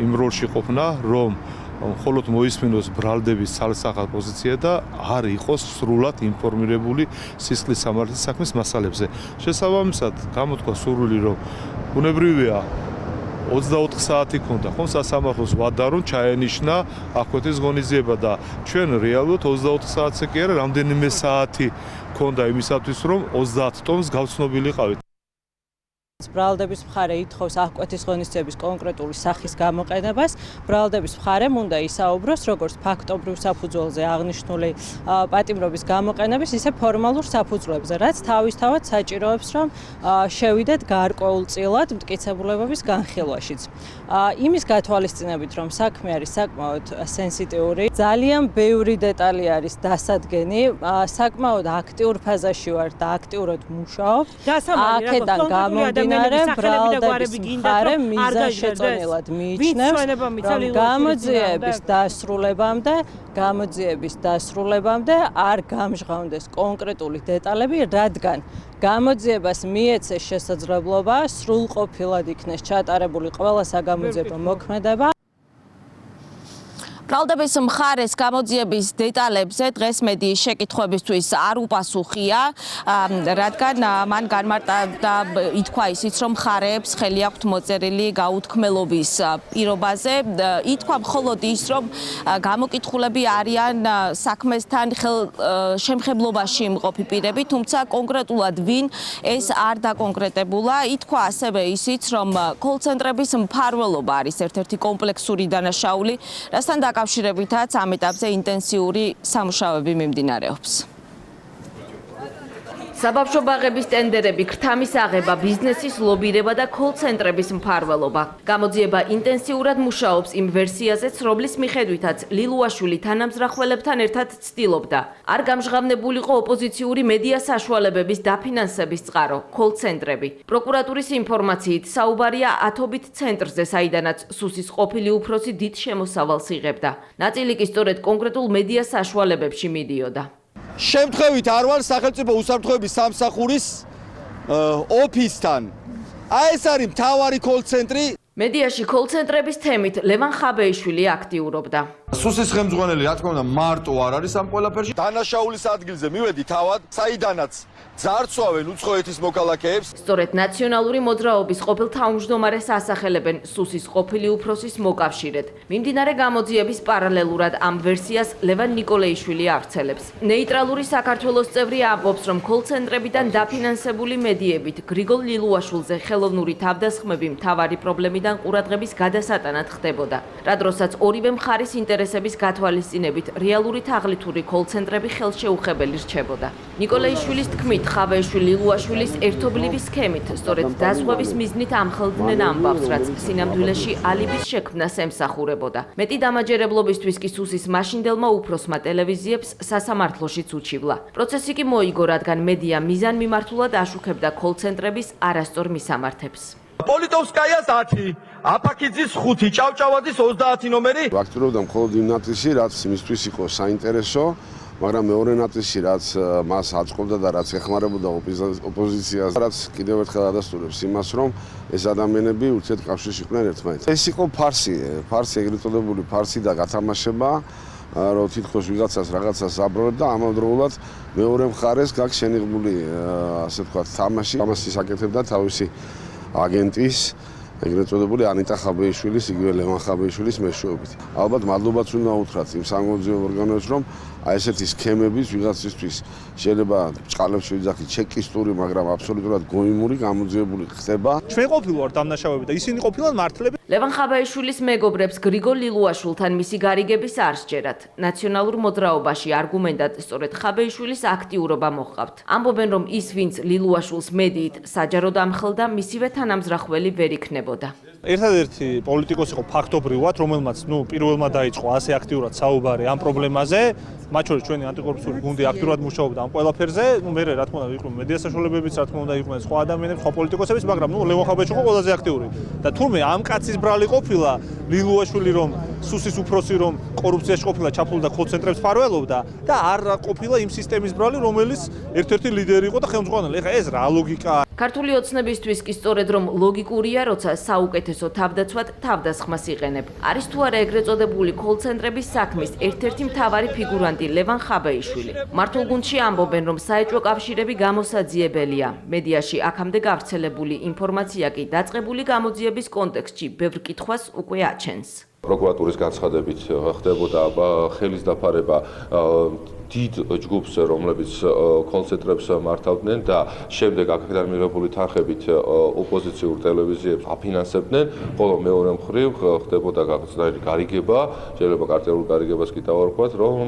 იმ როლში ყოფნა, რომ მხოლოდ მოისმინოს ბრალდების ცალსახად პოზიცია და არ იყოს სრულად ინფორმირებული სისხლის სამართლის საქმის მასალებზე. შესაბამისად, გამოთქვა სურვილი, რომ ბუნებრივია 24 საათი ქონდა ხომ სასამართლოს ვადა, რომ ჩაენიშნა აღკვეთის ღონისძიება და ჩვენ რეალურად 24 საათზე კი არა, რამდენიმე საათი ქონდა იმისათვის, რომ 30 ტომს გავცნობილიყავით. ბრალდების მხარე ითხოვს აღკვეთის ღონისძიების კონკრეტული სახის გამოყენებას. ბრალდების მხარემ უნდა ისაუბროს როგორც ფაქტობრივ საფუძველზე აღნიშნული პატიმრობის გამოყენების, ისე ფორმალურ საფუძვლებზე, რაც თავისთავად საჭიროებს, რომ შევიდეთ გარკვეულწილად მტკიცებულებების განხილვაშიც. იმის გათვალისწინებით, რომ საქმე არის საკმაოდ სენსიტიური, ძალიან ბევრი დეტალი არის დასადგენი, საკმაოდ აქტიურ ფაზაში ვარ და აქტიურად მუშაობ. აქედან გამომდინარე მიმდინარე ბრალდების მხარე მიზანშეწონილად მიიჩნევს, რომ გამოძიების დასრულებამდე არ გამჟღავნდეს კონკრეტული დეტალები, რადგან გამოძიებას მიეცეს შესაძლებლობა სრულყოფილად იქნეს ჩატარებული ყველა საგამოძიებო მოქმედება. ბრალდების მხარეს გამოძიების დეტალებზე დღეს მედიის შეკითხვებისთვის არ უპასუხია, რადგან მან განმარტა და ითქვა ისიც, რომ მხარეებს ხელი აქვთ მოწერილი გაუთქმელობის პირობაზე. ითქვა მხოლოდ ის, რომ გამოკითხულები არიან საქმესთან შემხებლობაში მყოფი პირები, თუმცა კონკრეტულად ვინ ეს არ დაკონკრეტებულა. ითქვა ასევე ისიც, რომ კოლცენტრების მფარველობა არის ერთ-ერთი კომპლექსური დანაშაული, რასთან დაკავშირებითაც ამ ეტაპზე ინტენსიური სამუშაოები მიმდინარეობს. საბავშვო ბაღების ტენდერები, ქრთამის აღება, ბიზნესის ლობირება და კოლცენტრების მფარველობა. გამოძიება ინტენსიურად მუშაობს იმ ვერსიაზეც, რომლის მიხედვითაც ლილუაშვილი თანამზრახველებთან ერთად ცდილობდა. არ გამჟღავნებულიყო ოპოზიციური მედია საშუალებების დაფინანსების წყარო, კოლცენტრები. პროკურატურის ინფორმაციით საუბარია ათობით ცენტრზე, საიდანაც სუსის ყოფილი უფროსი დიდ შემოსავალს იღებდა. ნაწილი კი სწორედ კონკრეტულ მედია საშუალებებში მიდიოდა. შემთხვევით არ ვარ სახელმწიფო უსაფრთხოების სამსახურის ოფისთან. აი ეს არის მთავარი კოლცენტრი. მედიაში კოლცენტრების თემით ლევან ხაბეიშვილი აქტიურობდა. სუსის ხელმძღვანელი, რა თქმა უნდა, მარტო არ არის ამ ყველაფერში. დანაშაულის ადგილზე მივედი თავად, საიდანაც ძარცვავენ უცხოეთის მოქალაქეებს. სწორედ ნაციონალური მოძრაობის ყოფილ თავმჯდომარეს ასახელებენ სუსის ყოფილი უფროსის მოკავშირედ. მიმდინარე გამოძიების პარალელურად ამ ვერსიას ლევან ნიკოლეიშვილი ავრცელებს. ნეიტრალური საქართველოს წევრი ამბობს, რომ კოლცენტრებიდან დაფინანსებული მედიებით გრიგოლ ლილუაშვილზე ხელოვნური თავდასხმები მთავარი პრობლემიდან ყურადღების გადასატანად ხდებოდა. რა დროსაც ორივე მხარის ინტერესების გათვალისწინებით რეალური თაღლითური კოლცენტრები ხელშეუხებელი რჩებოდა. ნიკოლეიშვილის თქმით, ხაბეიშვილი ლილუაშვილის ერთობლივი სქემით, სწორედ დაზღვევის მიზნით ამხელდნენ ამბავს, რაც სინამდვილეში ალიბის შექმნას ემსახურებოდა. მეტი დამაჯერებლობისთვის კი სუსის მაშინდელმა უფროსმა ტელევიზიებს სასამართლოშიც უჩივლა. პროცესი კი მოიგო, რადგან მედია მიზანმიმართულად აშუქებდა კოლცენტრების არასწორ მისამართებს. პოლიტოვსკაიას 10, აფაქიძის 5, ჭავჭავაძის 30 ნომერი. ვაქტიურობდა მხოლოდ იმ ნათლისში, რაც მისთვის იყო საინტერესო, მაგრამ მეორე ნათლისში, რაც მას აწყობდა და რაც ეხმარებოდა ოპოზიციას, რაც კიდევ ერთხელ ადასტურებს იმას, რომ ეს ადამიანები ურთიერთკავშირში იყვნენ ერთმანეთთან. ეს იყო ფარსი, ეგრეთ წოდებული ფარსი და გათამაშება, რომ თითქოს ვიღაცას რაღაცას აბრალებ და ამავდროულად მეორე მხარეს გაქვს შენიღბული, ასე ვთქვათ, თამაში. ამას ისაკეთებდა თავისი აგენტის ეგრეთ წოდებული ანიტა ხაბეიშვილის, იგივე ლევან ხაბეიშვილის მეშვეობით. ალბათ მადლობაც უნდა უთხრათ იმ სამგონიო ორგანოებს, რომ აი ესეთი სქემების ვიღაცისთვის შეიძლება ჭყალებს ვიძახი ჩეკისტური, მაგრამ აბსოლუტურად გოიმური გამოძიებული ხდება. ჩვენ ყოფილვართ დამნაშავეები და ისინი ყოფილან მართლები. ლევან ხაბეიშვილის მეგობრებს გრიგოლ ლილუაშვილთან მისი გარიგების არ სჯერათ. ნაციონალურ მოძრაობაში არგუმენტად სწორედ ხაბეიშვილის აქტიურობა მოჰყავთ. ამბობენ, რომ ის, ვინც ლილუაშვილს მედიით საჯაროდ ამხელდა, მისივე თანამზრახველი ვერ იქნებოდა. ერთადერთი პოლიტიკოსი იყო ფაქტობრივად, რომელმაც პირველმა დაიწყო ასე აქტიურად საუბარი ამ პრობლემაზე, მათ შორის ჩვენი ანტიკორუფციული გუნდი აქტიურად მუშაობდა ამ ყველაფერზე. მე რა თქმა უნდა, იყვნენ მედია საშუალებებიც, რა თქმა უნდა, იყვნენ სხვა ადამიანები, სხვა პოლიტიკოსებიც, მაგრამ ლევან ხაბეიშვილი იყო ყველაზე აქტიური. და თურმე ამ კაცის ბრალი ყოფილა ლილუაშვილი, რომ სუსის უფროსი, რომ კორუფციაში ყოფილა ჩაფლული და კოლცენტრებს ფარველობდა და არ ყოფილა იმ სისტემის ბრალი, რომელიც ერთ-ერთი ლიდერი იყო და ხელმძღვანელი. ეხლა ეს რა ლოგიკაა? ქართული ოცნებისთვის კი სწორედ რომ ლოგიკურია, როცა საუკეთესო თავდაცვად თავდასხმას იყენებ. არის თუ არა ეგრეთ წოდებული კოლცენტრების საქმის ერთ-ერთი მთავარი ფიგურანტი ლევან ხაბეიშვილი. მართლგუნდში ამბობენ, რომ საეჭვო კავშირები გამოსაძიებელია. მედიაში აქამდე გავრცელებული ინფორმაცია კი დაწყებული გამოძიების კონტექსტში ბევრ კითხვას უკვე აჩენს. პროკურატურის განცხადებით ხდებოდა ხელის დაფარება დიდ ჯგუფს, რომლებიც კოლცენტრებს მართავდნენ და შემდეგ აქედან მიღებული თანხებით ოპოზიციურ ტელევიზიებს აფინანსებდნენ, ხოლო მეორე მხრივ ხდებოდა გაგრძელებული გარიგება, შეიძლება კარტელულ გარიგებას კი დავარქვათ, რომ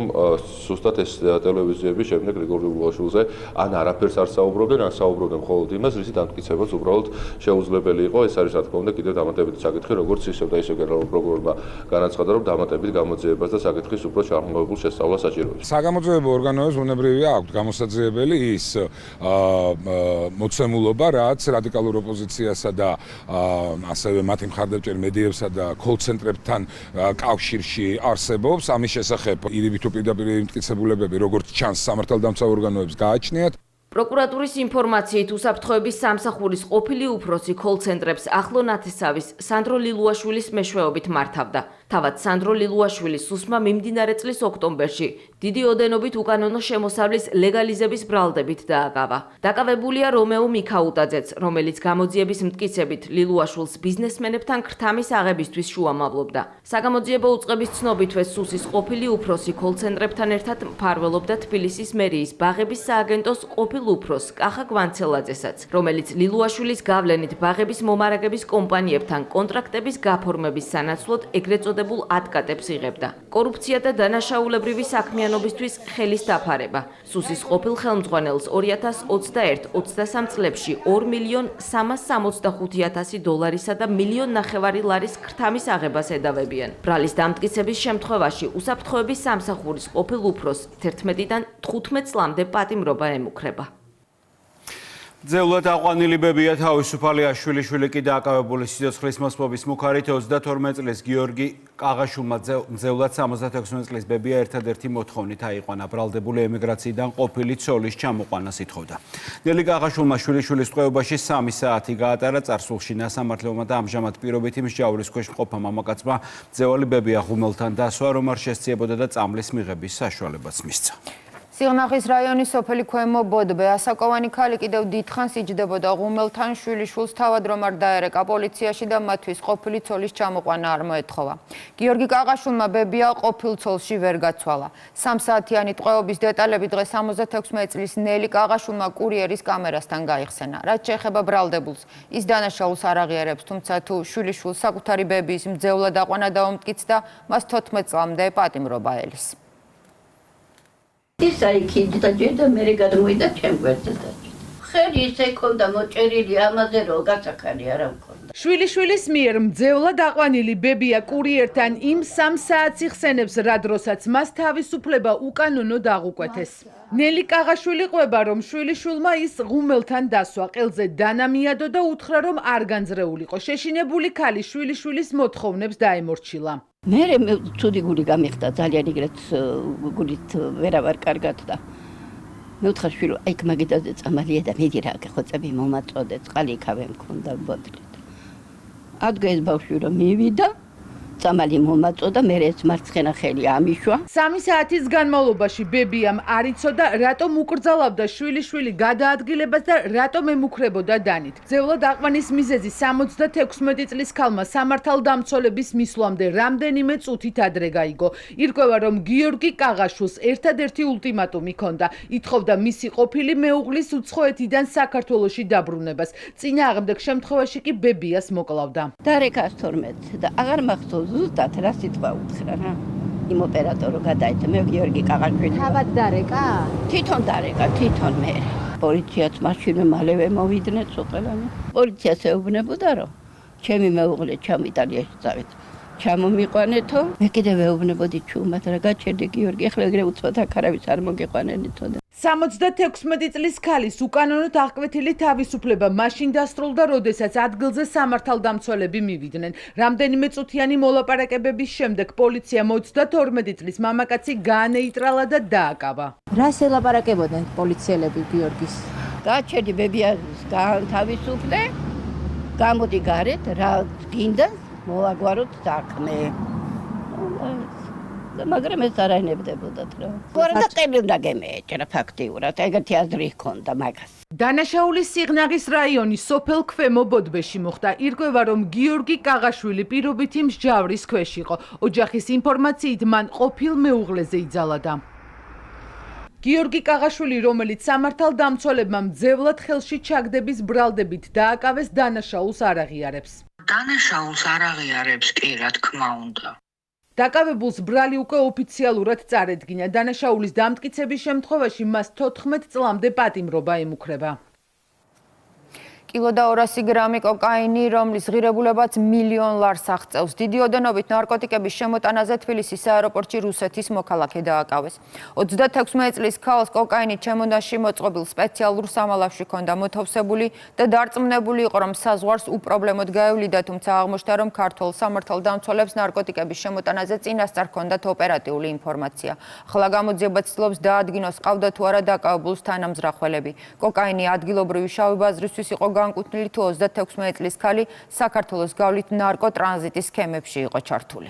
ზუსტად ეს ტელევიზიები შემდეგ გრიგოლ ლილუაშვილზე ან არაფერს არ საუბრობდნენ, ან საუბრობდნენ მხოლოდ იმას, რისით დამტკიცებაც უბრალოდ შეუძლებელი იყო. ეს არის რა თქმა უნდა კიდევ დამატებითი საკითხი, როგორც ისევ და ისევ გენერალურ პროკურორმა განაცხადა, რომ დამატებით გამოძიებას და საკითხის უფრო ჩაღრმავებულ შესწავლას საჭიროებს. საზოგადოებრივ ორგანოებს უნებრივია აქვთ გამოსაძიებელი ის მოცემულობა, რაც რადიკალურ ოპოზიციასა და ასევე მათი მხარდამჭერ მედიებსა და კოლ-ცენტრებთან კავშირში არსებობს. ამის შესახებ ირიბი თუ პირდაპირ იმტკიცებულებები, როგორც ჩანს, სამართალდამცავ ორგანოებს გააჩნიათ. პროკურატურის ინფორმაციით უსაფრთხოების სამსახურის ყოფილი უფროსი კოლ-ცენტრებს ახლო ნათესავის სანდრო ლილუაშვილის მეშვეობით მართავდა. თავად სანდრო ლილუაშვილი სუსმა მიმდინარე წლის ოქტომბერში დიდი ოდენობით უკანონო შემოსავლის ლეგალიზების ბრალდებით დააკავა. დაკავებულია რომეო მიქაუტაძეც, რომელიც გამოძიების მტკიცებით ლილუაშვილს ბიზნესმენებთან ქრთამის აღებისთვის შუამავლობდა. საგამოძიებო უწყების ცნობითვე სუსის ყოფილი უფროსი კოლ-ცენტრებთან ერთად მფარველობდა თბილისის მერიის ბაღების სააგენტოს ყოფილ უფროს კახა გვანცელაძესაც, რომელიც ლილუაშვილის გავლენით ბაღების მომარაგების კომპანიებთან კონტრაქტების გაფორმების სანაცვლოდ ეგრეთ წოდებულ ატკატებს იღებდა. კორუფცია და დანაშაულებრივი საქმიანობისთვის ხელის დაფარება. სუსის ყოფილ ხელმძღვანელს 2021-23 წლებში 2.365.000 დოლარისა და 1.5 მილიონ ლარის ქრთამის აღებას ედავებიან. ბრალის დამტკიცების შემთხვევაში უსაფრთხოების სამსახურის ყოფილ უფროს 11-დან 15 წლამდე პატიმრობა ემუქრება. ძეულად აყვანილი ბებია თავისუფალი აშვილიშვილი კი დააკავებული სიცოცხლის მოსპობის მუქარით 32 წლის გიორგი კაღაშულმა ძეულად 76 წლის ბებია ერთადერთი მოთხოვნით აიყვანა. ბრალდებული ემიგრაციიდან ყოფილი ცოლის ჩამოყვანას ითხოვდა. ნელი კაღაშულმა შვილიშვილის ტყვეობაში 3 საათი გაატარა წარსულში ნასამართლეობმა და ამჟამად პირობითი მსჯავრის ქვეშ მყოფა მამაკაცმა ძევალი ბებია ღუმელთან დასვა, რომ არ შესწიებოდა და წამლის მიღების საშუალებაც მისცა. სიღნაღის რაიონის სოფელი ქვემო ბოდბე ასაკოვანი ქალი კიდევ დიდხანს იჯდებოდა ღუმელთან შვილიშვილს თავად რომ არ დაერეკა პოლიციაში და მათთვის ყოფილი ცოლის ჩამოყვანა არ მოეთხოვა. გიორგი კაღაშულმა ბებია ყოფილ ცოლში ვერ გაცვალა. 3 საათიანი ტყვეობის დეტალები დღეს 76 წლის ნელი კაღაშულმა კურიერის კამერასთან გაიხსენა. რაც შეეხება ბრალდებულს, ის დანაშაულს არ აღიარებს, თუმცა თუ შვილიშვილს საკუთარი ბებიის მძევლად აყვანა დაუმტკიცდა, მას 14 წლამდე პატიმრობა ელის. ის აიქიდი და ჯედა მე გადმოიდა ჩემ გვერდზე და ხელი ისე კონდა მოჭერილი ამაზე რომ გასახარი არა მქონდა. შვილიშვილის მიერ მძევლად აყვანილი ბებია კურიერთან იმ 3 საათს იხსენებს რა დროსაც მას თავისუფლება უკანონო დაღუკვეთეს. ნელი კაღაშვილი ყვება რომ შვილიშვილმა ის ღუმელთან დასვა, ყელზე დანა მიადო და უთხრა რომ არ განძრეულიყო. შეშინებული ქალი შვილიშვილის მოთხოვნებს დაემორჩილა. მე ცუდი გული გამიხდა ძალიან იგრეთ გულით ვერავარ კარგად და მე ვთხარ შვილო აი მაგიდაზე წამალია და მიდი რა გეხოცები მომაწოდე წყალი იქავე მქონდა ბოდლით ადგეს ბავშვი რომ მივიდა წამალი მომაწოდა მე ეს მარცხენა ხელი ამიშვა 3 საათის განმავლობაში ბებიამ არ იცოდა რატომ უკრძალავდა შვილიშვილი გადაადგილებას და რატომ ემუქრებოდა დანით. ძევლად აყვანის მიზეზი 76 წლის ქალმა სამართალდამცველების მისვლამდე რამდენიმე წუთით ადრე გაიგო. ირკვევა რომ გიორგი კაღაშულს ერთადერთი ულტიმატუმი ჰქონდა. ითხოვდა მისი ყოფილი მეუღლის უცხოეთიდან საქართველოში დაბრუნებას. წინააღმდეგ შემთხვევაში კი ბებიას მოკლავდა. დარეკა 12 და აღარ მახსოვს ზუსტად რა სიტყვა უთხრა რა იმ ოპერატორო გადაიცა მე გიორგი კაღაშვილი თავად დარეკა თვითონ დარეკა თვითონ მე პოლიციაც მაშინვე მალევე მოვიდნენ სოყელანი პოლიციას ეუბნებოდა რომ ჩემი მეუღლე იტალიაში წავით ჩამომიყვანეთო მე კიდევ ეუბნებოდი ჩუმად რა გაჩერდი გიორგი ახლა ეგრე უცბად აქ არავის არ მოგიყვანენითო 76 წლის ქალის უკანონოდ აღკვეთილი თავისუფლება მაშინ დასრულდა, როდესაც ადგილზე სამართალდამცველები მივიდნენ. რამდენიმე წუთიანი მოლაპარაკებების შემდეგ პოლიცია 32 წლის მამაკაცი გაანეიტრალა და დააკავა. რას ელაპარაკებოდნენ პოლიციელები გიორგის? გაჩერდი ბებიას თავისუფლე გამოდი გარეთ რა გინდა მოვაგვაროთ საქმე მაგრამ ეს არ აინებდებოდათ რა. ხوارდა ყელი უნდა გემეეჭრა ფაქტიურად, ეგეთი აზრი ჰქონდა მაგას. დანაშაულის სიღნაღის რაიონის სოფელ ქვემო ბოდბეში მოხდა. ირკვევა რომ გიორგი კაღაშვილი პირობითი მსჯავრის ქვეშ იყო. ოჯახის ინფორმაციით მან ყოფილ მეუღლეზე იძალადა. გიორგი კაღაშვილი, რომელიც სამართალდამცველებმა მძევლად ხელში ჩაგდების ბრალდებით დააკავეს, დანაშაულს არ აღიარებს. დანაშაულს არ აღიარებს კი რა თქმა უნდა. დაკავებულს ბრალი უკვე ოფიციალურად წარედგინა. დანაშაულის დამტკიცების შემთხვევაში მას 14 წლამდე პატიმრობა ემუქრება. კილო და 200 გრამი კოკაინი, რომლის ღირებულებაც $1,000,000 აღწევს. დიდი ოდენობით ნარკოტიკების შემოტანაზე თბილისის აეროპორტში რუსეთის მოქალაქე დააკავეს. 36 წლის ქალს კოკაინი ჩემოდანში მოწყობილ სპეციალურ სამალავში ჰქონდა მოთავსებული და დარწმუნებული იყო, რომ საზღვარს უპრობლემოდ გაევლიდა, თუმცა აღმოჩნდა, რომ ქართველ სამართალდამცველებს ნარკოტიკების შემოტანაზე წინასწარ ჰქონდათ ოპერატიული ინფორმაცია. ახლა გამოძიება ცდილობს დაადგინოს, ყავდა თუ არა დაკავებულს თანამზრახველები. კოკაინი ადგილობრივი შავი ბაზრისთვის იყო განკუთვნილი, თუ 36 წლის ქალი საქართველოს გავლით ნარკოტრანზიტის სქემებში იყო ჩართული.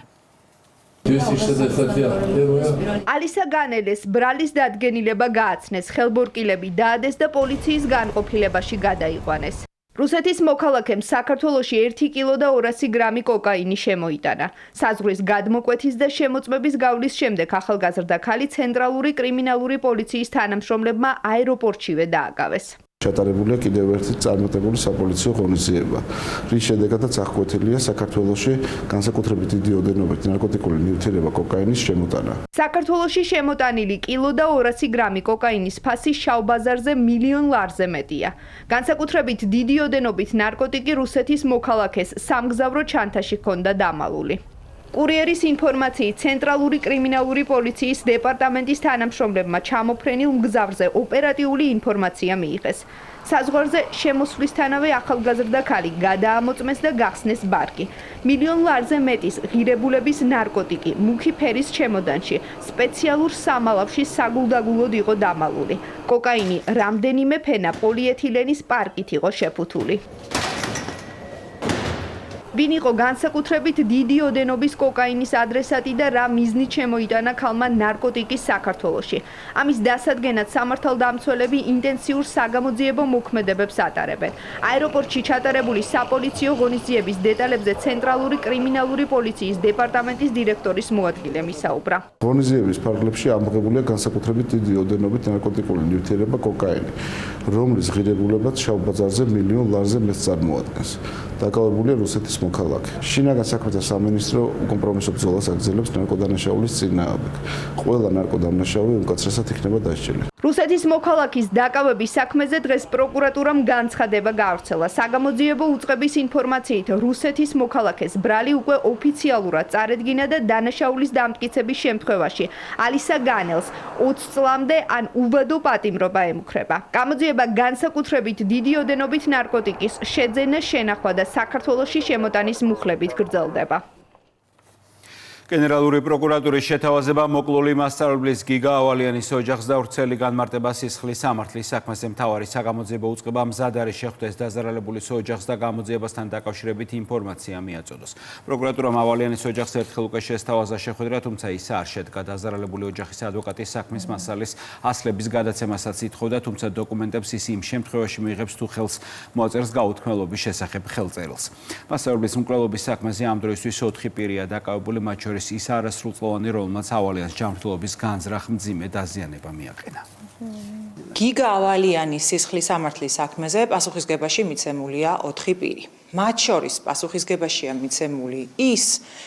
ალისა განელეს ბრალის დადგენილება გააცნეს, ხელბორკილები დაადეს და პოლიციის განყოფილებაში გადაიყვანეს. რუსეთის მოქალაქემ საქართველოში 1 კილო და 200 გრამი კოკაინი შემოიტანა. საზღვრის გადმოკვეთის და შემოწმების გავლის შემდეგ ახალგაზრდა ქალი ცენტრალური კრიმინალური პოლიციის თანამშრომლებმა აეროპორტშივე დააკავეს. ჩატარებულია კიდევ ერთი წარმატებული საპოლიციო ღონისძიება, რის შედეგადაც აღკვეთილია საქართველოში განსაკუთრებით დიდი ოდენობით ნარკოტიკული ნივთიერება კოკაინის შემოტანა. საქართველოში შემოტანილი კილო და 200 გრამი კოკაინის ფასი შავ ბაზარზე $1,000,000-ზე მეტია. განსაკუთრებით დიდი ოდენობით ნარკოტიკი რუსეთის მოქალაქეს სამგზავრო ჩანთაში ჰქონდა დამალული. კურიერის ინფორმაციით ცენტრალური კრიმინალური პოლიციის დეპარტამენტის თანამშრომლებმა ჩამოფრენილ მგზავრზე ოპერატიული ინფორმაცია მიიღეს. საზღვარზე შემოსვლისთანავე ახალგაზრდა ქალი გადაამოწმეს და გახსნეს ბარკი. $1,000,000-ზე მეტის ღირებულების ნარკოტიკი მუქი ფერის ჩემოდანში სპეციალურ სამალავში საგულდაგულოდ იყო დამალული. კოკაინი რამდენიმე ფენა პოლიეთილენის პარკით იყო შეფუთული. ვინ იყო განსაკუთრებით დიდი ოდენობის კოკაინის ადრესატი და რა მიზნით შემოიტანა ქალმა ნარკოტიკის საქართველოში. ამის დასადგენად სამართალდამცველები ინტენსიურ საგამოძიებო მოქმედებებს ატარებენ. აეროპორტში ჩატარებული საპოლიციო ღონისძიების დეტალებზე ცენტრალური კრიმინალური პოლიციის დეპარტამენტის დირექტორის მოადგილემ ისაუბრა. ღონისძიების ფარგლებში ამოღებულია განსაკუთრებით დიდი ოდენობით ნარკოტიკული ნივთიერება კოკაინი, რომლის ღირებულებაც შავ ბაზარზე $1,000,000-ზე მეტს წარმოადგენს. დაკავებულია რუსეთის მოქალაქე. შინაგან საქმეთა სამინისტრო უკომპრომისო ბრძოლას აგრძელებს ნარკოდანაშაულის წინააღმდეგ. ყველა ნარკოდანაშაული უკაცრესად იქნება დასჯილი. რუსეთის მოქალაქის დაკავების საქმეზე დღეს პროკურატურამ განცხადება გაავრცელა. საგამოძიებო უწყების ინფორმაციით, რუსეთის მოქალაქეს ბრალი უკვე ოფიციალურად წარედგინა და დანაშაულის დამტკიცების შემთხვევაში ალისა განელს 20 წლამდე ან უბადო პატიმრობა ემუქრება. გამოძიება განსაკუთრებით დიდი ოდენობით ნარკოტიკის შეძენა, შენახვა და საქართველოში შემოტანის მუხლებით გრძელდება. გენერალური პროკურატურის შეთავაზება მოკლული მასწავლებლის გიგა ავალიანის ოჯახს და ვრცელი განმარტება სისხლის სამართლის საქმეზე მთავარი საგამოძიებო უწყება მზად არის შეხვდეს დაზარალებულის ოჯახს და გამოძიებასთან დაკავშირებით ინფორმაცია მიაწოდოს. პროკურატურამ ავალიანის ოჯახს ერთხელ უკვე შესთავაზა შეხვედრა, თუმცა ის არ შედგა. დაზარალებული ოჯახის ადვოკატის საქმის მასალის ასლების გადაცემასაც ითხოვდა, თუმცა დოკუმენტებს ის იმ შემთხვევაში მიიღებს, თუ ხელს მოაწერს გაუთქმელობის შესახებ ხელწერილს. მასწავლებლის მკვლელობის საქმეზე ამ დროისთვის 4 პირია დაკავებული, მათ შორის ის არასრულწლოვანი, რომელმაც ავალიანს ჯანმრთელობის განზრახ მძიმე დაზიანება მიაყენა. გიგა ავალიანის სისხლის სამართლის საქმეზე პასუხისგებაში მიცემულია 4 პირი. მათ შორის პასუხისგებაშია მიცემული ის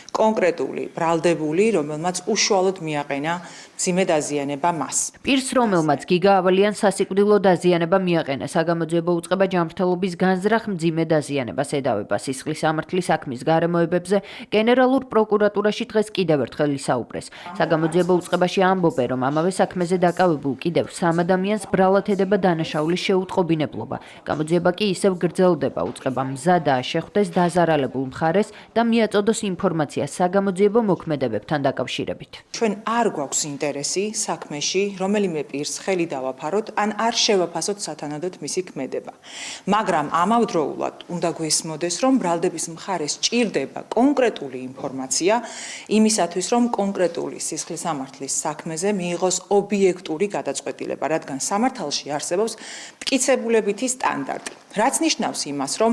კონკრეტული ბრალდებული, რომელმაც უშუალოდ მიაყენა მძიმე დაზიანება მას. პირს, რომელმაც გიგა ავალიანს სასიკვდილო დაზიანება მიაყენა, საგამოძიებო უწყება ჯანმრთელობის განზრახ მძიმე დაზიანებას ედავება. სისხლის სამართლის საქმის გარემოებებზე გენერალურ პროკურატურაში დღეს კიდევ ერთხელ ისაუბრეს. საგამოძიებო უწყებაში ამბობენ, რომ ამავე საქმეზე დაკავებულ კიდევ 3 ადამიანს ბრალად ედება დანაშაულის შეუტყობინებლობა. გამოძიება კი ისევ გრძელდება. უწყება მზადაა შეხვდეს დაზარალებულ მხარეს და მიაწოდოს ინფორმაცია საგამოძიებო მოქმედებებთან დაკავშირებით. ჩვენ არ გვაქვს ინტერესი საქმეში რომელიმე პირს ხელი დავაფაროთ ან არ შევაფასოთ სათანადოდ მისი ქმედება. მაგრამ ამავდროულად უნდა გვესმოდეს, რომ ბრალდების მხარეს ჭირდება კონკრეტული ინფორმაცია იმისათვის, რომ კონკრეტული სისხლის სამართლის საქმეზე მიიღოს ობიექტური გადაწყვეტილება, რადგან სამართალში არსებობს მტკიცებულებითი სტანდარტი. რაც ნიშნავს იმას, რომ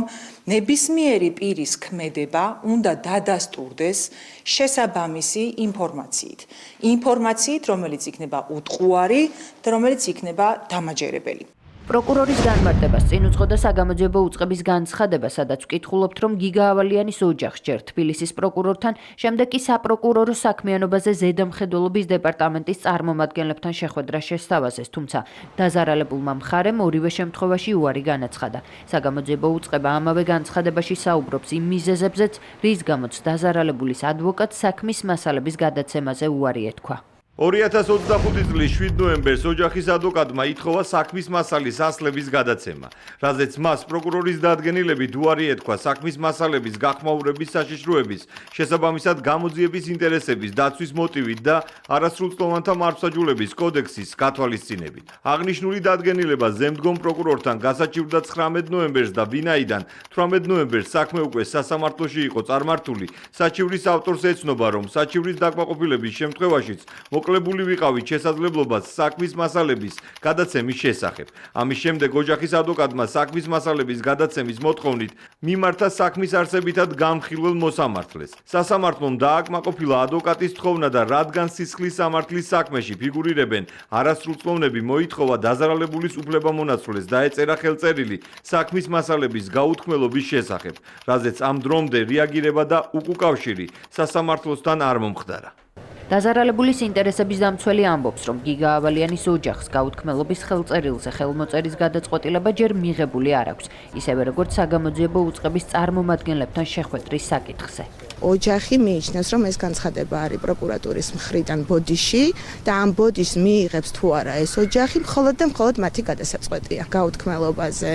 ნებისმიერი პირის ქმედება უნდა დადასტურდეს შესაბამისი ინფორმაციით. ინფორმაციით, რომელიც იქნება უტყუარი და რომელიც იქნება დამაჯერებელი. პროკურორის განმარტებას წინ უძღოდა საგამოძიებო უწყების განცხადება, სადაც ვკითხულობთ, რომ გიგა ავალიანის ოჯახს ჯერ თბილისის პროკურორთან, შემდეგ კი საპროკურორო საქმიანობაზე ზედამხედველობის დეპარტამენტის წარმომადგენლებთან შეხვედრა შესთავაზეს, თუმცა დაზარალებულმა მხარემ ორივე შემთხვევაში უარი განაცხადა. საგამოძიებო უწყება ამავე განცხადებაში საუბრობს იმ მიზეზებზეც, რის გამოც დაზარალებულის ადვოკატს საქმის მასალების გადაცემაზე უარი ეთქვა. 2025 წლის 7 ნოემბერს ოჯახის ადვოკატმა ითხოვა საქმის მასალის ასლების გადაცემა, რაზეც მას პროკურორის დადგენილებით უარი ეთქვა საქმის მასალების გახმაურების საშიშროების, შესაბამისად გამოძიების ინტერესების დაცვის მოტივით და არასრულწლოვანთა მართლმსაჯულების კოდექსის გათვალისწინებით. აღნიშნული დადგენილება ზემდგომ პროკურორთან გასაჩივრდა 19 ნოემბერს და ვინაიდან 18 ნოემბერს საქმე უკვე სასამართლოში იყო წარმართული, საჩივრის ავტორს ეცნობა, რომ საჩივრის დაკმაყოფილების შემთხვევაშიც მოკლებული ვიყავით შესაძლებლობას საქმის მასალების გადაცემის შესახებ. ამის შემდეგ ოჯახის ადვოკატმა საქმის მასალების გადაცემის მოთხოვნით მიმართა საქმის არსებითად გამხილველ მოსამართლეს. სასამართლომ დააკმაყოფილა ადვოკატის თხოვნა და რადგან სისხლის სამართლის საქმეში ფიგურირებენ არასრულწლოვნები, მოითხოვა დაზარალებულის უფლებამონაცვლეს დაეწერა ხელწერილი საქმის მასალების გაუთქმელობის შესახებ, რაზეც ამ დრომდე რეაგირება და უკავშირი სასამართლოსთან არ მომხდარა. დაზარალებულის ინტერესების დამცველი ამბობს, რომ გიგა ავალიანის ოჯახს გაუთქმელობის ხელწერილზე ხელმოწერის გადაწყვეტილება ჯერ მიღებული არ აქვს, ისევე როგორც საგამოძიებო უწყების წარმომადგენლებთან შეხვედრის საკითხზე. ოჯახი მიიჩნევს, რომ ეს განცხადება არის პროკურატურის მხრიდან ბოდიში და ამ ბოდიშს მიიღებს თუ არა ეს ოჯახი, მხოლოდ და მხოლოდ მათი გადასაწყვეტია. გაუთქმელობაზე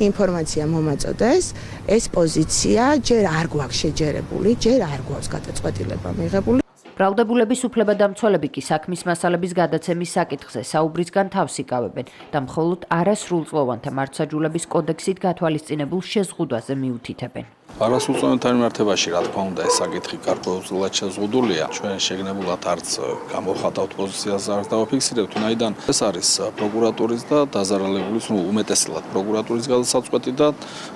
ინფორმაცია მომაწოდეს, ეს პოზიცია ჯერ არ გვაქვს შეჯერებული, ჯერ არ გვაქვს გადაწყვეტილება მიღებული. ბრალდებულების უფლებადამცველები კი საქმის მასალების გადაცემის საკითხზე საუბრისგან თავს იკავებენ და მხოლოდ არასრულწლოვანთა მართლმსაჯულების კოდექსით გათვალისწინებულ შეზღუდვაზე მიუთითებენ. არასრულწლოვანთა მიმართებაში, რა თქმა უნდა, ეს საკითხი გარკვეულწილად შეზღუდულია. ჩვენ შეგნებულად არც გამოხატავთ პოზიციაზე, არც დავაფიქსირებთ, ვინაიდან ეს არის პროკურატურის და დაზარალებულის, უმეტესად პროკურატურის გადასაწყვეტი და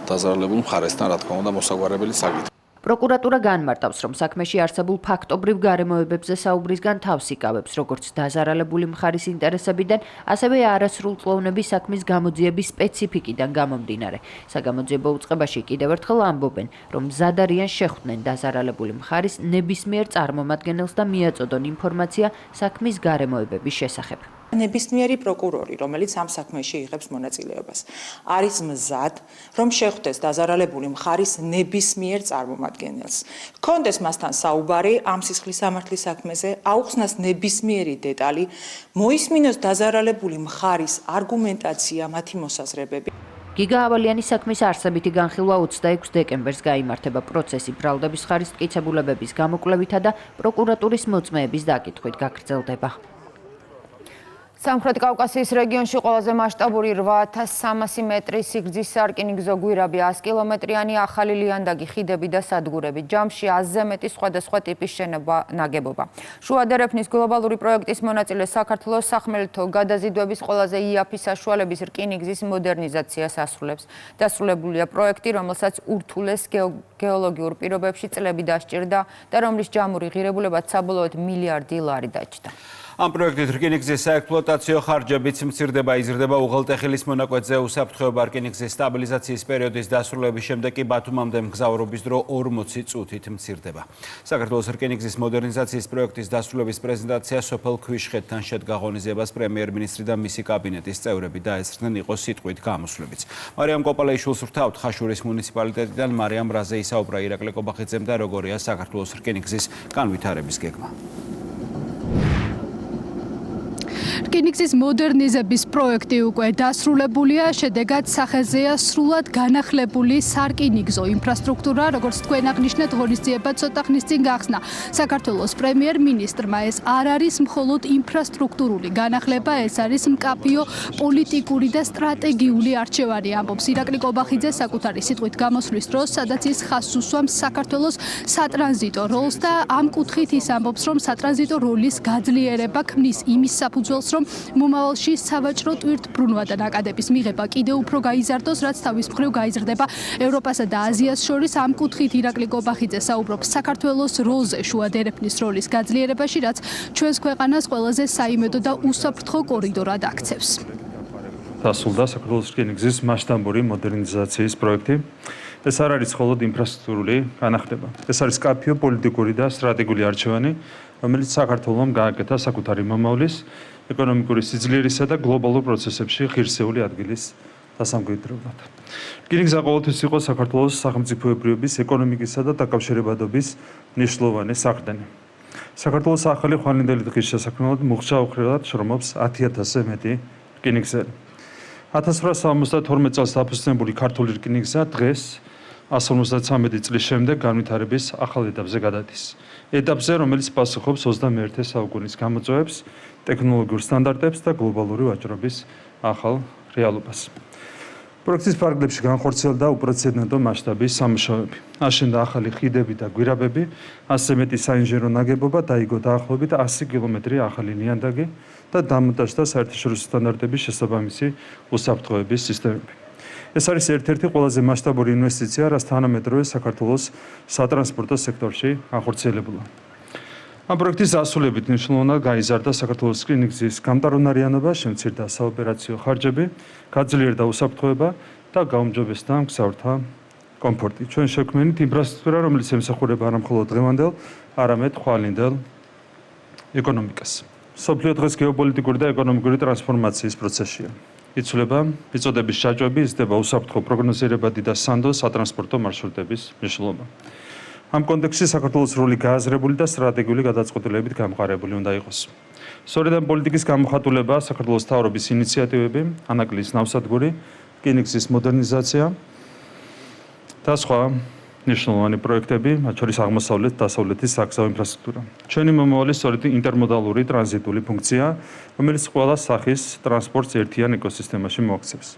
დაზარალებულ მხარესთან, რა თქმა უნდა, მოსაგვარებელი საკითხი. პროკურატურა განმარტავს, რომ საქმეში არსებულ ფაქტობრივ გარემოებებზე საუბრისგან თავს იკავებს, როგორც დაზარალებული მხარის ინტერესებიდან, ასევე არასრულწლოვნების საქმის გამოძიების სპეციფიკიდან გამომდინარე. საგამოძიებო უწყებაში კიდევ ერთხელ ამბობენ, რომ მზად არიან შეხვდნენ დაზარალებული მხარის ნებისმიერ წარმომადგენელს და მიაწოდონ ინფორმაცია საქმის გარემოებების შესახებ. ნებისმიერი პროკურორი, რომელიც ამ საქმეში იღებს მონაწილეობას, არის მზად, რომ შეხვდეს დაზარალებული მხარის ნებისმიერ წარმომადგენელს. ჰქონდეს მასთან საუბარი ამ სისხლის სამართლის საქმეზე, აუხსნას ნებისმიერი დეტალი, მოისმინოს დაზარალებული მხარის არგუმენტაცია, მათი მოსაზრებები. გიგა ავალიანის საქმის არსებითი განხილვა 26 დეკემბერს გაიმართება. პროცესი ბრალდების ხარის მტკიცებულებების გამოკვლევითა და პროკურატურის მოწმეების დაკითხვით გაგრძელდება. სამხრეთ კავკასიის რეგიონში ყველაზე მასშტაბური 8300 მეტრის სიგრძის სარკინიგზო გვირაბი 100 კილომეტრიანი ახალი ლიანდაგი, ხიდები და სადგურები. ჯამში 100-ზე მეტი სხვადასხვა ტიპის შენობა ნაგებობა. შუა დერეფნის გლობალური პროექტის მონაწილე საქართველოს სახმელეთო გადაზიდვების ყველაზე იაფი საშუალების რკინიგზის მოდერნიზაციას ასრულებს. დასრულებულია პროექტი, რომელსაც ურთულეს გეოლოგიურ პირობებში წლები დასჭირდა და რომლის ჯამური ღირებულებაც საბოლოოდ მილიარდი ლარი დაჯდა. ამ პროექტით რკინიგზის საექსპლუატაციო ხარჯებიც მცირდება, იზრდება უღელტეხილის მონაკვეთზე უსაფრთხოება რკინიგზის სტაბილიზაციის პერიოდის დასრულების შემდეგ კი ბათუმამდე მგზავრობის დრო 40 წუთით მცირდება. საქართველოს რკინიგზის მოდერნიზაციის პროექტის დასრულების პრეზენტაცია სოფელ ქვიშხეთთან შედგა ღონისძიებას პრემიერ-მინისტრი და მისი კაბინეტის წევრები დაესწრნენ იყო სიტყვით გამოსვლებიც. მარიამ კოპალეიშვილს ვრთავთ ხაშურის მუნიციპალიტეტიდან. მარიამ, რაზე ისაუბრა ირაკლი კობახიძემ და როგორია საქართველოს რკინიგზის განვითარების გეგმა? რკინიგზის მოდერნიზების პროექტი უკვე დასრულებულია, შედეგად სახეზეა სრულად განახლებული სარკინიგზო ინფრასტრუქტურა, როგორც თქვენ აღნიშნეთ, ღონისძიება ცოტა ხნის წინ გახსნა. საქართველოს პრემიერ-მინისტრმა ეს არ არის მხოლოდ ინფრასტრუქტურული განახლება, ეს არის მკაფიო პოლიტიკური და სტრატეგიული არჩევანი, ამბობს ირაკლი კობახიძე საკუთარი სიტყვით გამოსვლის დროს, სადაც ის ხაზს უსვამს საქართველოს სატრანზიტო როლს და ამ კუთხით ის ამბობს, რომ სატრანზიტო როლის გაძლიერება ქმნის იმის საფუძველს, რომ მომავალში სავაჭრო ტვირთბრუნვა და ნაკადების მიღება კიდევ უფრო გაიზარდოს, რაც თავის მხრივ გაიზრდება ევროპასა და აზიას შორის. ამ კუთხით ირაკლი კობახიძე საუბრობს საქართველოს როლზე შუა დერეფნის როლის გაძლიერებაში, რაც ჩვენს ქვეყანას ყველაზე საიმედო და უსაფრთხო კორიდორად აქცევს. დასრულდა საქართველოს რკინიგზის მასშტაბური მოდერნიზაციის პროექტი. ეს არ არის მხოლოდ ინფრასტრუქტურული განახლება. ეს არის კაფეო პოლიტიკური და სტრატეგიული არჩევანი, რომელიც საქართველოს გააკეთა საკუთარი მომავლის, ეკონომიკური სიძლიერისა და გლობალურ პროცესებში ღირსეული ადგილის დასამკვიდრებლად. რკინიგზა ყოველთვის იყო საქართველოს სახელმწიფოებრიობის ეკონომიკისა და დაკავშირებადობის მნიშვნელოვანი საყრდენი. საქართველოს ახალი ხვალინდელი დღის შესაქმნელად მუხჩაუხრელად შრომობს 10,000-ზე მეტი რკინიგზელი. 1872 წელს დაფუძნებული ქართული რკინიგზა დღეს 153 წლის შემდეგ განვითარების ახალ ეტაპზე გადადის. ეტაპზე, რომელიც პასუხობს 21 საუკუნის გამოწვევებს, ტექნოლოგიურ სტანდარტებს და გლობალური ვაჭრობის ახალ რეალობას. პროექტის ფარგლებში განხორციელდა უპრეცედენტო მასშტაბის სამუშაოები. აშენდა ახალი ხიდები და გვირაბები, 100 მეტი საინჟინრო ნაგებობა, დაიგო დაახლოებით 100 კილომეტრი ახალი ნიადაგი და დამონტაჟდა საერთაშორისო სტანდარტების შესაბამისი უსაფრთხოების სისტემები. ეს არის ერთ-ერთი ყველაზე მასშტაბური ინვესტიცია, რაც თანამედროვე საქართველოს სატრანსპორტო სექტორში განხორციელებულა. ამ პროექტის დასრულებით მნიშვნელოვნად გაიზარდა საქართველოს რკინიგზის გამტარუნარიანობა, შემცირდა საოპერაციო ხარჯები, გაძლიერდა უსაფრთხოება და გაუმჯობესდა მგზავრთა კომფორტი. ჩვენ შევქმნით ინფრასტრუქტურა, რომელიც ემსახურება არა მხოლოდ დღევანდელ, არამედ ხვალინდელ ეკონომიკას. მსოფლიო დღეს გეოპოლიტიკური და ეკონომიკური ტრანსფორმაციის პროცესია. იცვლება მიწოდების ჯაჭვები, იზრდება უსაფრთხო პროგნოზირებადი და სანდო სატრანსპორტო მარშრუტების მნიშვნელობა. ამ კონტექსტში საქართველოს როლი გააზრებული და სტრატეგიული გადაწყვეტილებით გამყარებული უნდა იყოს. სწორედ ამ პოლიტიკის გამოხატულებაა საქართველოს მთავრობის ინიციატივები, ანაკლის ნავსადგური, რკინიგზის მოდერნიზაცია და სხვა მნიშვნელოვანი პროექტები, მათ შორის აღმოსავლეთ და დასავლეთის საგზაო ინფრასტრუქტურა. ჩვენი მომავალი სწორედ ინტერმოდალური ტრანზიტული ფუნქცია, რომელიც ყველა სახის ტრანსპორტს ერთიან ეკოსისტემაში მოაქცევს.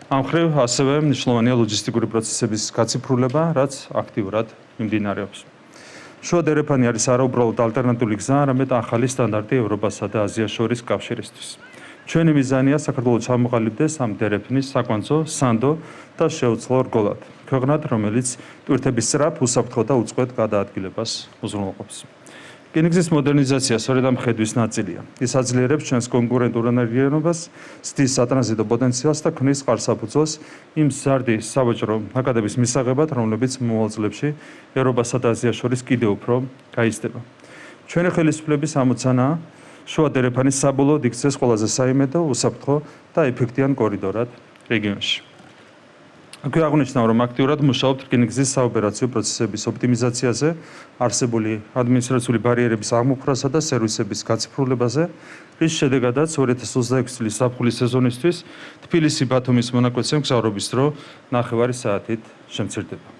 ამ მხრივ ასევე მნიშვნელოვანია ლოჯისტიკური პროცესების გაციფრულება, რაც აქტიურად მიმდინარეობს. შუა დერეფანი არის არაუბრალოდ ალტერნატიული გზა, არამედ ახალი სტანდარტი ევროპასა და აზიას შორის კავშირისთვის. ჩვენი მიზანია საქართველოს ჩამოყალიბდეს ამ დერეფნის საკვანძო, სანდო და შეუძლო რგოლად. ქვეყნად, რომელიც ტვირთების სწრაფ, უსაფრთხო და უწყვეტ გადაადგილებას უზრუნველყოფს. რკინიგზის მოდერნიზაცია სწორედ ამ ხედვის ნაწილია. ის აძლიერებს ჩვენს კონკურენტულ ენერგიენობას, ზრდის სატრანზიტო პოტენციალს და ქმნის წყალსაფუძველს იმ ზარდი სავაჭრო ნაკადების მისაღებად, რომლებიც მომავალ წლებში ევროპასა და აზიას შორის კიდევ უფრო გაიზრდება. ჩვენი ხელისუფლების ამოცანაა შუა დერეფანის საბოლოოდ იქცეს ყველაზე საიმედო, უსაფრთხო და ეფექტიან კორიდორად რეგიონში. აქვე აღნიშნავ, რომ აქტიურად მუშაობთ რკინიგზის საოპერაციო პროცესების ოპტიმიზაციაზე, არსებული ადმინისტრაციული ბარიერების აღმოფხვრასა და სერვისების გაციფრულებაზე, რის შედეგადაც 2026 წლის ზაფხულის სეზონისთვის თბილისი-ბათუმის მონაკვეთზე მგზავრობის დრო 9 საათით შემცირდება.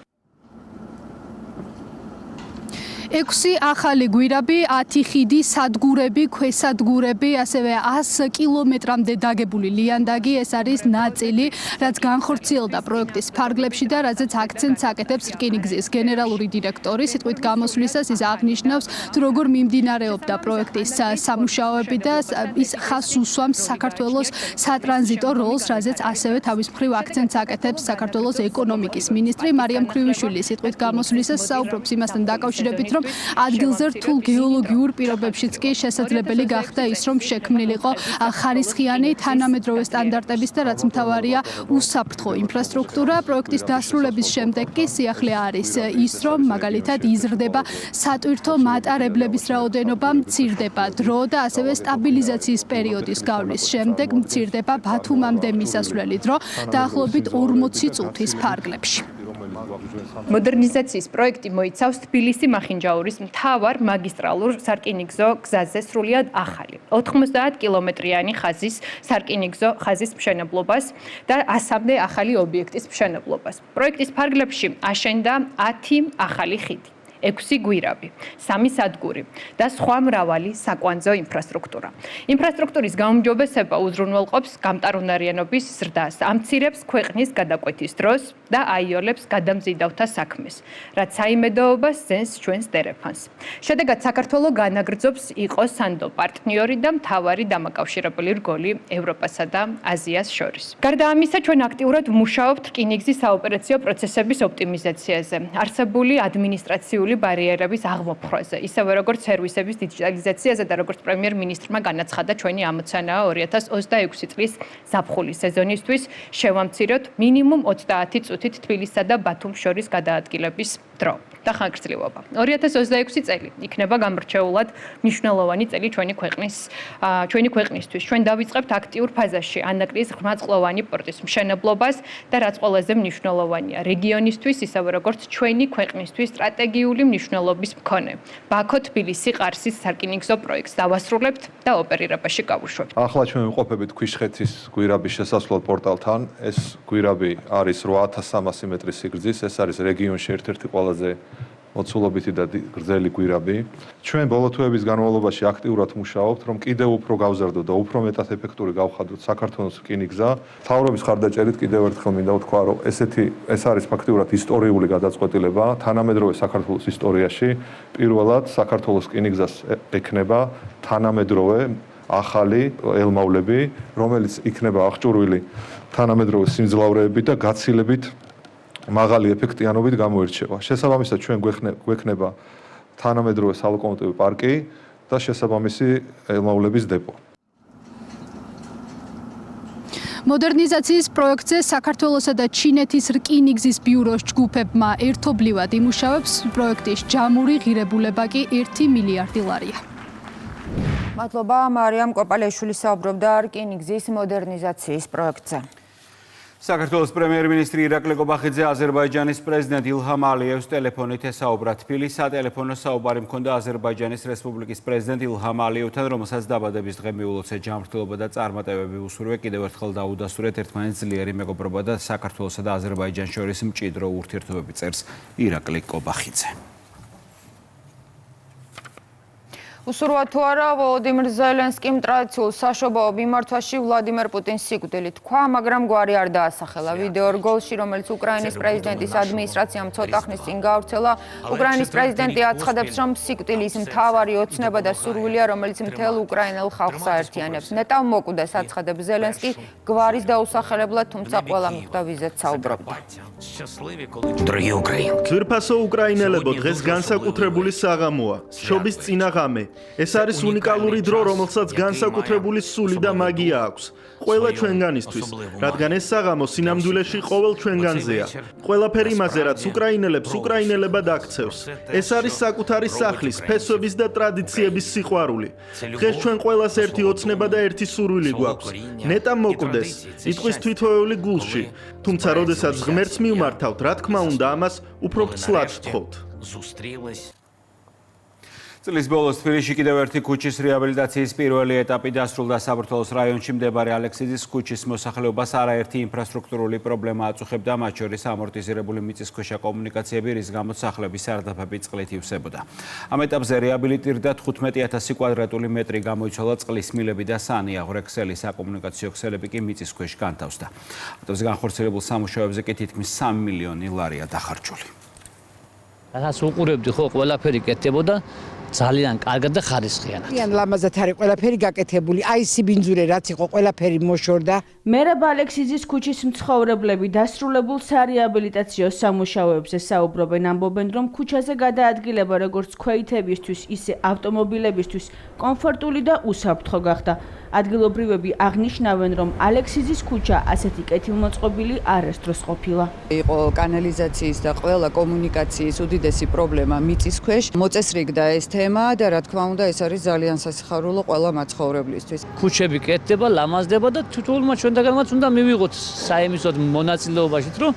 6 ახალი გვირაბი, 10 ხიდი, სადგურები, ქვესადგურები, ასევე 100 კილომეტრამდე დაგებული ლიანდაგი, ეს არის ნაწილი, რაც განხორციელდა პროექტის ფარგლებში და რაზეც აქცენტს აკეთებს რკინიგზის გენერალური დირექტორი. სიტყვით გამოსვლისას ის აღნიშნავს, თუ როგორ მიმდინარეობდა პროექტის სამუშაოები და ის ხაზს უსვამს საქართველოს სატრანზიტო როლს, რაზეც ასევე თავის მხრივ აქცენტს აკეთებს საქართველოს ეკონომიკის მინისტრი მარიამ ქრივიშვილი. სიტყვით გამოსვლისას საუბრობს იმასთან დაკავშირებით, რომ ადგილზე რთულ გეოლოგიურ პირობებშიც კი შესაძლებელი გახდა ის, რომ შექმნილიყო ხარისხიანი თანამედროვე სტანდარტების და რაც მთავარია უსაფრთხო ინფრასტრუქტურა. პროექტის დასრულების შემდეგ კი სიახლე არის ის, რომ მაგალითად იზრდება სატვირთო მატარებლების რაოდენობა, მცირდება დრო და ასევე სტაბილიზაციის პერიოდის გავლის შემდეგ მცირდება ბათუმამდე მისასვლელი დრო დაახლოებით 40 წუთის ფარგლებში. მოდერნიზაციის პროექტი მოიცავს თბილისი-მახინჯაურის მთავარ მაგისტრალურ სარკინიგზო გზაზე სრულიად ახალი 90 კილომეტრიანი ხაზის სარკინიგზო ხაზის მშენებლობას და 100-მდე ახალი ობიექტის მშენებლობას. პროექტის ფარგლებში აშენდა 10 ახალი ხიდი, 6 გვირაბი, 3 სადგური და სხვა მრავალი საკვანძო ინფრასტრუქტურა. ინფრასტრუქტურის გაუმჯობესება უზრუნველყოფს გამტარუნარიანობის ზრდას, ამცირებს ქვეყნის გადაკვეთის დროს და აიოლებს გადამზიდავთა საქმეს, რაც საიმედოობას ზენს ჩვენს დერეფანს. შედეგად საქართველო განაგრძობს იყოს სანდო პარტნიორი და მთავარი დამაკავშირებელი რგოლი ევროპასა და აზიას შორის. გარდა ამისა, ჩვენ აქტიურად ვმუშაობთ რკინიგზის საოპერაციო პროცესების ოპტიმიზაციაზე. არსებული ადმინისტრაციული ფიზიკური ბარიერების აღმოფხვაზე, ისევე როგორც სერვისების დიჯიტალიზაციაზე და როგორც პრემიერ-მინისტრმა განაცხადა ჩვენი ამოცანაა 2026 წლის ზაფხულის სეზონისთვის შევამციროთ მინიმუმ 30 წუთით თბილისსა და ბათუმს შორის გადაადგილების დრო და ხანგრძლივობა. 2026 წელი იქნება გამორჩეულად მნიშვნელოვანი წელი ჩვენი ქვეყნისთვის. ჩვენ დავიწყებთ აქტიურ ფაზაში ანაკრის ღრმაწყლოვანი პორტის მშენებლობას და რაც ყველაზე მნიშვნელოვანია რეგიონისთვის, ისევე როგორც ჩვენი ქვეყნისთვის სტრატეგიული მნიშვნელობის მქონე ბაქო-თბილისი-ყარსის სარკინიგზო პროექტს დავასრულებთ და ოპერირებაში გავუშვებთ. ახლა ჩვენ ვიყოფებით ქვიშხეთის გვირაბის შესასვლელ პორტალთან. ეს გვირაბი არის 8300 მეტრის სიგრძის, ეს არის რეგიონში ერთ-ერთი ყველაზე მოცულობითი და გრძელი გვირაბი. ჩვენ ბოლო თვეების განმავლობაში აქტიურად მუშაობთ, რომ კიდევ უფრო გავზარდოთ და უფრო მეტად ეფექტური გავხადოთ საქართველოს რკინიგზა. მთავრობის ხარდაჭერით კიდევ ერთხელ მინდა ვთქვა, რომ ეს არის ფაქტიურად ისტორიული გადაწყვეტილება თანამედროვე საქართველოს ისტორიაში. პირველად საქართველოს რკინიგზას ექნება თანამედროვე ახალი ელმავლები, რომელიც იქნება აღჭურვილი თანამედროვე სიმძლავრეებით და გაცილებით მაღალი ეფექტიანობით გამოირჩევა. შესაბამისად ჩვენ გვექნება თანამედროვე სალოკომოტივო პარკი და შესაბამისი ელმავლების დეპო. მოდერნიზაციის პროექტზე საქართველოსა და ჩინეთის რკინიგზის ბიუროს ჯგუფებმა ერთობლივად იმუშავებს. პროექტის ჯამური ღირებულება კი 1 მილიარდი ლარია. მადლობა მარიამ კოპალეშვილი საუბრობდა რკინიგზის მოდერნიზაციის პროექტზე. საქართველოს პრემიერ-მინისტრი ირაკლი ყობახიძე აზერბაიჯანის პრეზიდენტ ილჰამ ალიევს ტელეფონით ესაუბრა. თბილისის სატელეფონო საუბარი მქონდა აზერბაიჯანის რესპუბლიკის პრეზიდენტ ილჰამ ალიევთან, რომელსაც დაბადების დღე მიულოცა ჯანმრთელობა და წარმატებები უსურვე. კიდევ ერთხელ დაუდასტურეთ ერთმანეთს ძლიერი მეგობრობა და საქართველოსა და აზერბაიჯანს შორის მჭიდრო ურთიერთობები წერს ირაკლი ყობახიძე. უსურვა თუ არა ვოლოდიმირ ზელენსკიმ ტრადიციულ საშობაო მიმართვაში ვლადიმერ პუტინს სიკვდილი თქვა, მაგრამ გვარი არ დაასახელა. ვიდეო რგოლში, რომელიც უკრაინის პრეზიდენტის ადმინისტრაციამ ცოტა ხნის წინ გაავრცელა, უკრაინის პრეზიდენტი აცხადებს, რომ სიკვდილის მთავარი ოცნება და სურვილია, რომელიც მთელ უკრაინელ ხალხს აერთიანებს. ნეტავ მოკვდეს აცხადებს ზელენსკი გვარის დაუსახელებლად, თუმცა ყველა მიხვდა ვიზეთ საუბრობდა. ძვირფასო უკრაინელებო, დღეს განსაკუთრებული საღამოა, შობის წინა ღამე. ეს არის უნიკალური დრო, რომელსაც განსაკუთრებული სული და მაგია აქვს. ყველა ჩვენგანისთვის, რადგან ეს საღამო სინამდვილეში ყოველ ჩვენგანზეა. ყველაფერი იმაზე, რაც უკრაინელებს უკრაინელებად აქცევს. ეს არის საკუთარი სახლის, ფესვების და ტრადიციების სიყვარული. დღეს ჩვენ ყველას ერთი ოცნება და ერთი სურვილი გვაქვს. ნეტამ მოკვდეს, იტყვის თვითოეული გულში. თუმცა, როდესაც ღმერთს მივმართავთ, რა თქმა უნდა, ამას უფრო ფცლად ვთხოვთ. წლის ბოლოს თბილისში კიდევ ერთი ქუჩის რეაბილიტაციის პირველი ეტაპი დასრულდა. საბურთალოს რაიონში მდებარე ალექსიძის ქუჩის მოსახლეობას არაერთი ინფრასტრუქტურული პრობლემა აწუხებდა, მათ შორის ამორტიზირებული მიწისქვეშა კომუნიკაციები, რის გამოც სახლების სარდაფები წყლით ივსებოდა. ამ ეტაპზე რეაბილიტირდა 15000 კვადრატული მეტრი, გამოიცვალა წყლის მილები და საანიაღვრე ქსელი, საკომუნიკაციო ქსელები კი მიწისქვეშ განთავსდა. ეტაპზე განხორციელებულ სამუშაოებზე კი თითქმის 3 მილიონი ლარია დახარჯული. რასაც უყურებდი, ხო, ყველაფერი კეთდებოდა ძალიან კარგად და ხარისხიანად. ძალიან ლამაზად არის ყველაფერი გაკეთებული. აი სიბინძურე რაც იყო, ყველაფერი მოშორდა. მერაბ ალექსიძის ქუჩის მცხოვრებლები დასრულებულ სარეაბილიტაციო სამუშაოებზე საუბრობენ, ამბობენ, რომ ქუჩაზე გადაადგილება როგორც ქვეითებისთვის, ისე ავტომობილებისთვის კომფორტული და უსაფრთხო გახდა. ადგილობრივები აღნიშნავენ, რომ ალექსიძის ქუჩა ასეთი კეთილმოწყობილი არასდროს ყოფილა. იყო კანალიზაციის და ყველა კომუნიკაციის უდიდესი პრობლემა მიწისქვეშ. მოწესრიგდა ეს თემა და რა თქმა უნდა ეს არის ძალიან სასიხარულო ყველა მაცხოვრებლისთვის. ქუჩები კეთდება, ლამაზდება და თითოეულმა ჩვენთაგანაც უნდა მივიღოთ საიმისოდ მონაწილეობაშიც, რომ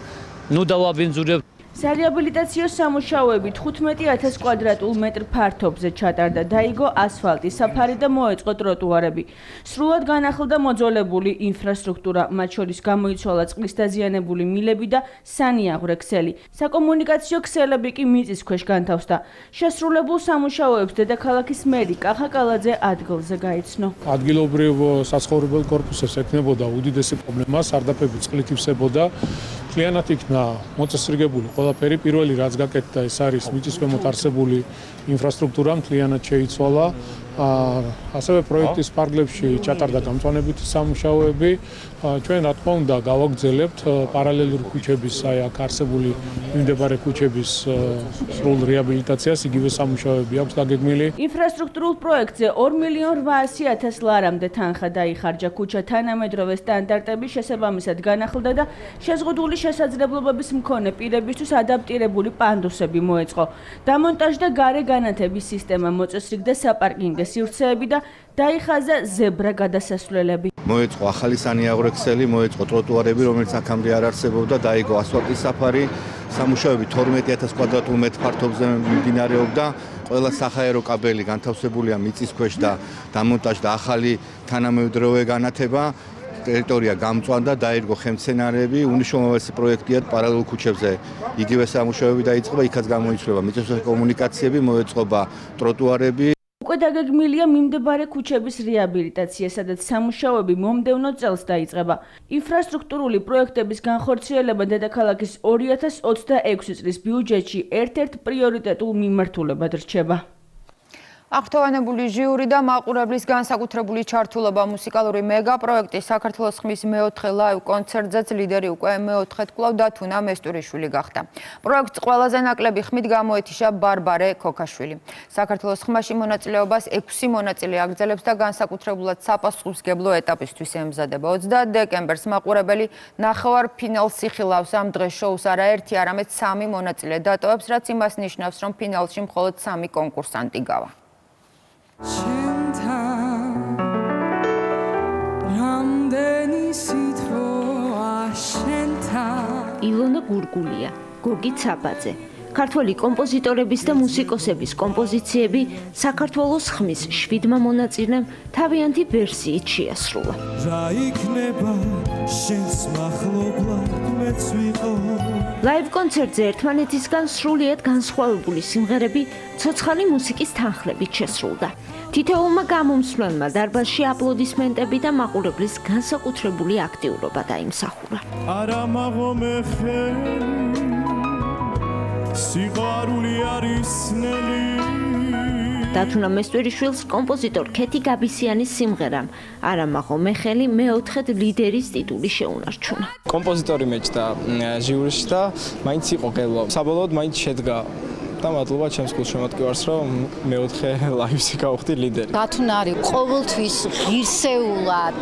ნუ დავაბინძურებთ. სარეაბილიტაციო სამუშაოები 15000 კვადრატულ მეტრ ფართობზე ჩატარდა, დაიგო ასფალტი, საფარი და მოეწყო ტროტუარები. სრულად განახლდა მოძველებული ინფრასტრუქტურა, მათ შორის გამოიცვალა წყლის დაზიანებული მილები და საანიაღვრე ქსელი. საკომუნიკაციო ქსელები კი მიწისქვეშ განთავსდა. შესრულებულ სამუშაოებს დედაქალაქის მერი კახა კალაძე ადგილზე გაიცნო. ადგილობრივ საცხოვრებელ კორპუსებს ექნებოდა უდიდესი პრობლემა, სარდაფები წყლით ივსებოდა. მთლიანად იქნა მოწესრიგებული ყველაფერი. პირველი რაც გაკეთდა, ეს არის მიწისქვემოთ არსებული ინფრასტრუქტურა მთლიანად შეიცვალა. ასევე პროექტის პარკლებში ჩატარდა გამწვანებითი სამუშაოები. ჩვენ რა თქმა უნდა გავაგრძელებთ პარალელურ ქუჩების, აი აქ არსებული მიმდებარე ქუჩების სრულ რეაბილიტაციას, იგივე სამუშაოები აქვს დაგეგმილი. ინფრასტრუქტურულ პროექტზე 2.800.000 ლარამდე თანხა დაიხარჯა. ქუჩა თანამედროვე სტანდარტების შესაბამისად განახლდა და შეზღუდული შესაძლებლობების მქონე პირებისთვის ადაპტირებული პანდუსები მოეწყო. დამონტაჟდა გარე განათების სისტემა, მოწესრიგდა საპარკინგო სივრცეები და დაიხაზა ზებრა გადასასვლელები. მოეწყო ახალი სანიაღვრექსელი, მოეწყო ტროტუარები, რომელიც აქამდე არ არსებობდა, დაიგო ასფალტის საფარი, სამუშაოები 12.000 კვადრატულ მეტრ ფართობზე მიმდინარეობდა. ყველა საჰაერო კაბელი განთავსებულია მიწისქვეშ და დამონტაჟდა ახალი თანამედროვე განათება. ტერიტორია გამწვანდა, დაირგო ხემცენარეები, უნიშნულოვანესი პროექტია პარალელურ ქუჩებზე. იგივე სამუშაოები დაიწყება, იქაც გამოიცვლება მიწისქვეშა კომუნიკაციები, მოეწყობა ტროტუარები. უკვე დაგეგმილია მიმდებარე ქუჩების რეაბილიტაცია, სადაც სამუშაოები მომდევნო წელს დაიწყება. ინფრასტრუქტურული პროექტების განხორციელება დედაქალაქის 2026 წლის ბიუჯეტში ერთ-ერთ პრიორიტეტულ მიმართულებად რჩება. აღფრთოვანებული ჟიური და მაყურებლის განსაკუთრებული ჩართულობა მუსიკალური მეგაპროექტი საქართველოს ხმის მეოთხე ლაივ კონცერტზეც ლიდერი უკვე მეოთხედ კვლავ დათუნა მესტურიშვილი გახდა. პროექტს ყველაზე ნაკლები ხმით გამოეთიშა ბარბარე ქოქაშვილი. საქართველოს ხმაში მონაწილეობას 6 მონაწილე აგრძელებს და განსაკუთრებულად საპასუხისმგებლო ეტაპისთვის ემზადება. 30 დეკემბერს მაყურებელი ნახევარფინალს იხილავს. ამ დღეს შოუს არაერთი, არამედ 3 მონაწილე დატოვებს, რაც იმას ნიშნავს, რომ ფინალში მხოლოდ 3 კონკურსანტი გავა. ილონა გურგულია, გოგი ცაბაძე. ქართველი კომპოზიტორების და მუსიკოსების კომპოზიციები საქართველოს ხმის 7 მონაწილემ თავიანთი ვერსიით შეასრულა. რა იქნება შენს მახლობლად მეც ვიყო. ლაივ კონცერტზე ერთმანეთისგან სრულიად განსხვავებული სიმღერები ცოცხალი მუსიკის თანხლებით შესრულდა. თითოეულმა გამომსვლელმა დარბაზში აპლოდისმენტები და მაყურებლის განსაკუთრებული აქტიურობა დაიმსახურა. არა მაღომე ხელი სიყვარული არის ნელი. დათუნა მესტურიშვილს კომპოზიტორ ქეთი გაბისიანის სიმღერამ არა მაღომე ხელი მეოთხედ ლიდერის ტიტული შეუნარჩუნა. კომპოზიტორი მეჭდა ჟიურიში და მაინც იყო ყელო. საბოლოოდ მაინც შედგა და მადლობა ჩემს გულშემატკივარს, რომ მეოთხე ლაივში გავხდი ლიდერი. დათუნა არის ყოველთვის ღირსეულად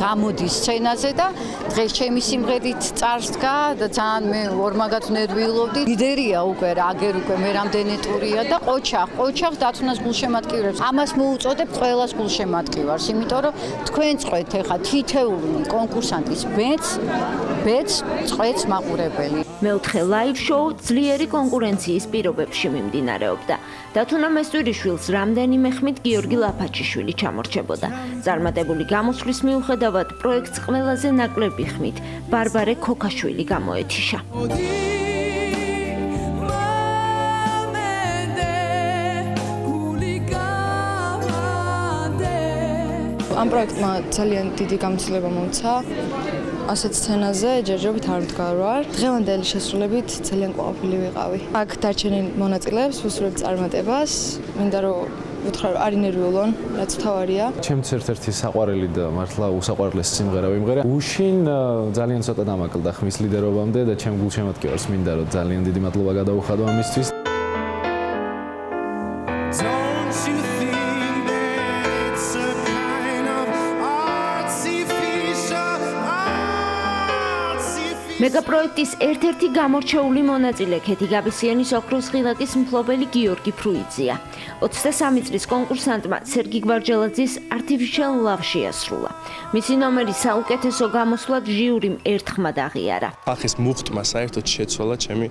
გამოდის სცენაზე და დღეს ჩემი სიმღერით წარსდგა და ძალიან მე ორმაგად ნერვიულობდი. ლიდერია უკვე რა, აგერ უკვე მე რამდენი ტურია და ყოჩახ დათუნას გულშემატკივრებს. ამას მოუწოდებ ყველას გულშემატკივარს, იმიტომ რომ თქვენ წყვეთ ეხა თითეული კონკურსანტის ბედს წყვეთს მაყურებელი. მეოთხე ლაივ შოუ ძლიერი კონკურენციის პირობებში მიმდინარეობდა. დათუნა მესტურიშვილს რამდენიმე ხმით გიორგი ლაფაჩიშვილი ჩამორჩებოდა. წარმატებული გამოსვლის მიუხედავად პროექტს ყველაზე ნაკლები ხმით ბარბარე ქოქაშვილი გამოეთიშა. ამ პროექტმა ძალიან დიდი გამოცდილება მომცა. ასეთ სცენაზე ჯერჯერობით არ ვდგარ ვარ. დღევანდელი შესრულებით ძალიან ყვავილი ვიყავი. აქ დარჩენილ მონაწილეებს ვუსურვებ წარმატებას. მინდა რომ ვუთხრა რომ არ ინერვიულონ, რაც თავარია. ჩემს ერთ-ერთი საყვარელი და მართლა უსაყვარლესი სიმღერა ვიმღერე. უშინ ძალიან ცოტა დამაკლდა ხმის ლიდერობამდე და ჩემ გულშემატკივარს მინდა რომ ძალიან დიდი მადლობა გადაუხადო ამისთვის. მეგაპროექტის ერთ-ერთი გამორჩეული მონაწილე ქეთი გაბისიანის ოქროს ღილაკის მფლობელი გიორგი ფრუიძია. 23 წლის კონკურსანტმა სერგი გვარჯელაძის Artificial Love შეასრულა. მისი ნომერი საუკეთესო გამოსვლად ჟიურიმ ერთხმად აღიარა. ახის მუხტმა საერთოდ შეცვალა ჩემი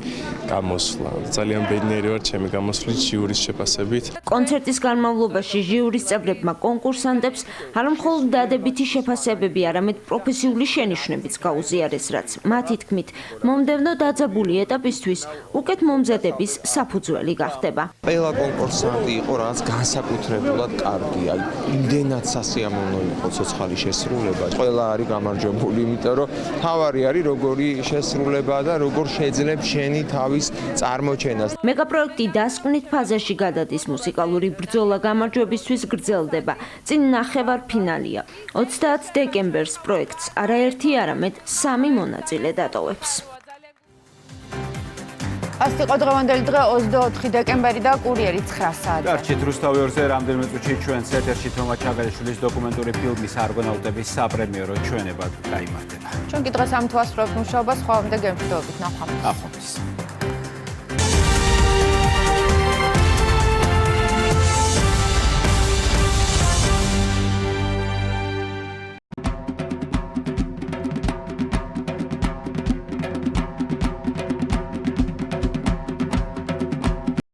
გამოსვლა. ძალიან ბედნიერი ვარ ჩემი გამოსვლით ჟიურის შეფასებით. კონცერტის განმავლობაში ჟიურის წევრებმა კონკურსანტებს არა მხოლოდ დადებითი შეფასებები, არამედ პროფესიული შენიშვნებიც გაუზიარეს, რაც მათი თქმით, მომდევნო დაძაბული ეტაპისთვის უკეთ მომზადების საფუძველი გახდება. ყველა კონკურსანტი იყო რაღაც განსაკუთრებულად კარგი, აი იმდენად სასიამოვნო იყო ცოცხალი შესრულება. ყველა არის გამარჯვებული, იმიტომ რომ თავარი არის როგორი შესრულება და როგორ შეძლებს შენი თავის წარმოჩენას. მეგაპროექტი დასკვნით ფაზაში გადადის, მუსიკალური ბრძოლა გამარჯვებისთვის გრძელდება. წინ ნახევარფინალია. 30 დეკემბერს პროექტს არაერთი, არამედ 3 მონაწილე დატოვებს. ასეთი იყო დღევანდელი დღე 24 დეკემბერი და კურიერი 9 საათი. გარჩით რუსთავი 2-ზე რამდენიმე წუთში ჩვენს ეთერში თომა ჩაგალიშვილის დოკუმენტური ფილმის არგონავტების საპრემიერო ჩვენება გაიმართება. ჩვენ კი დღეს ამ თვალსაჩინო მუშაობას ხვავამდე გემშვიდობით ნახვამდის.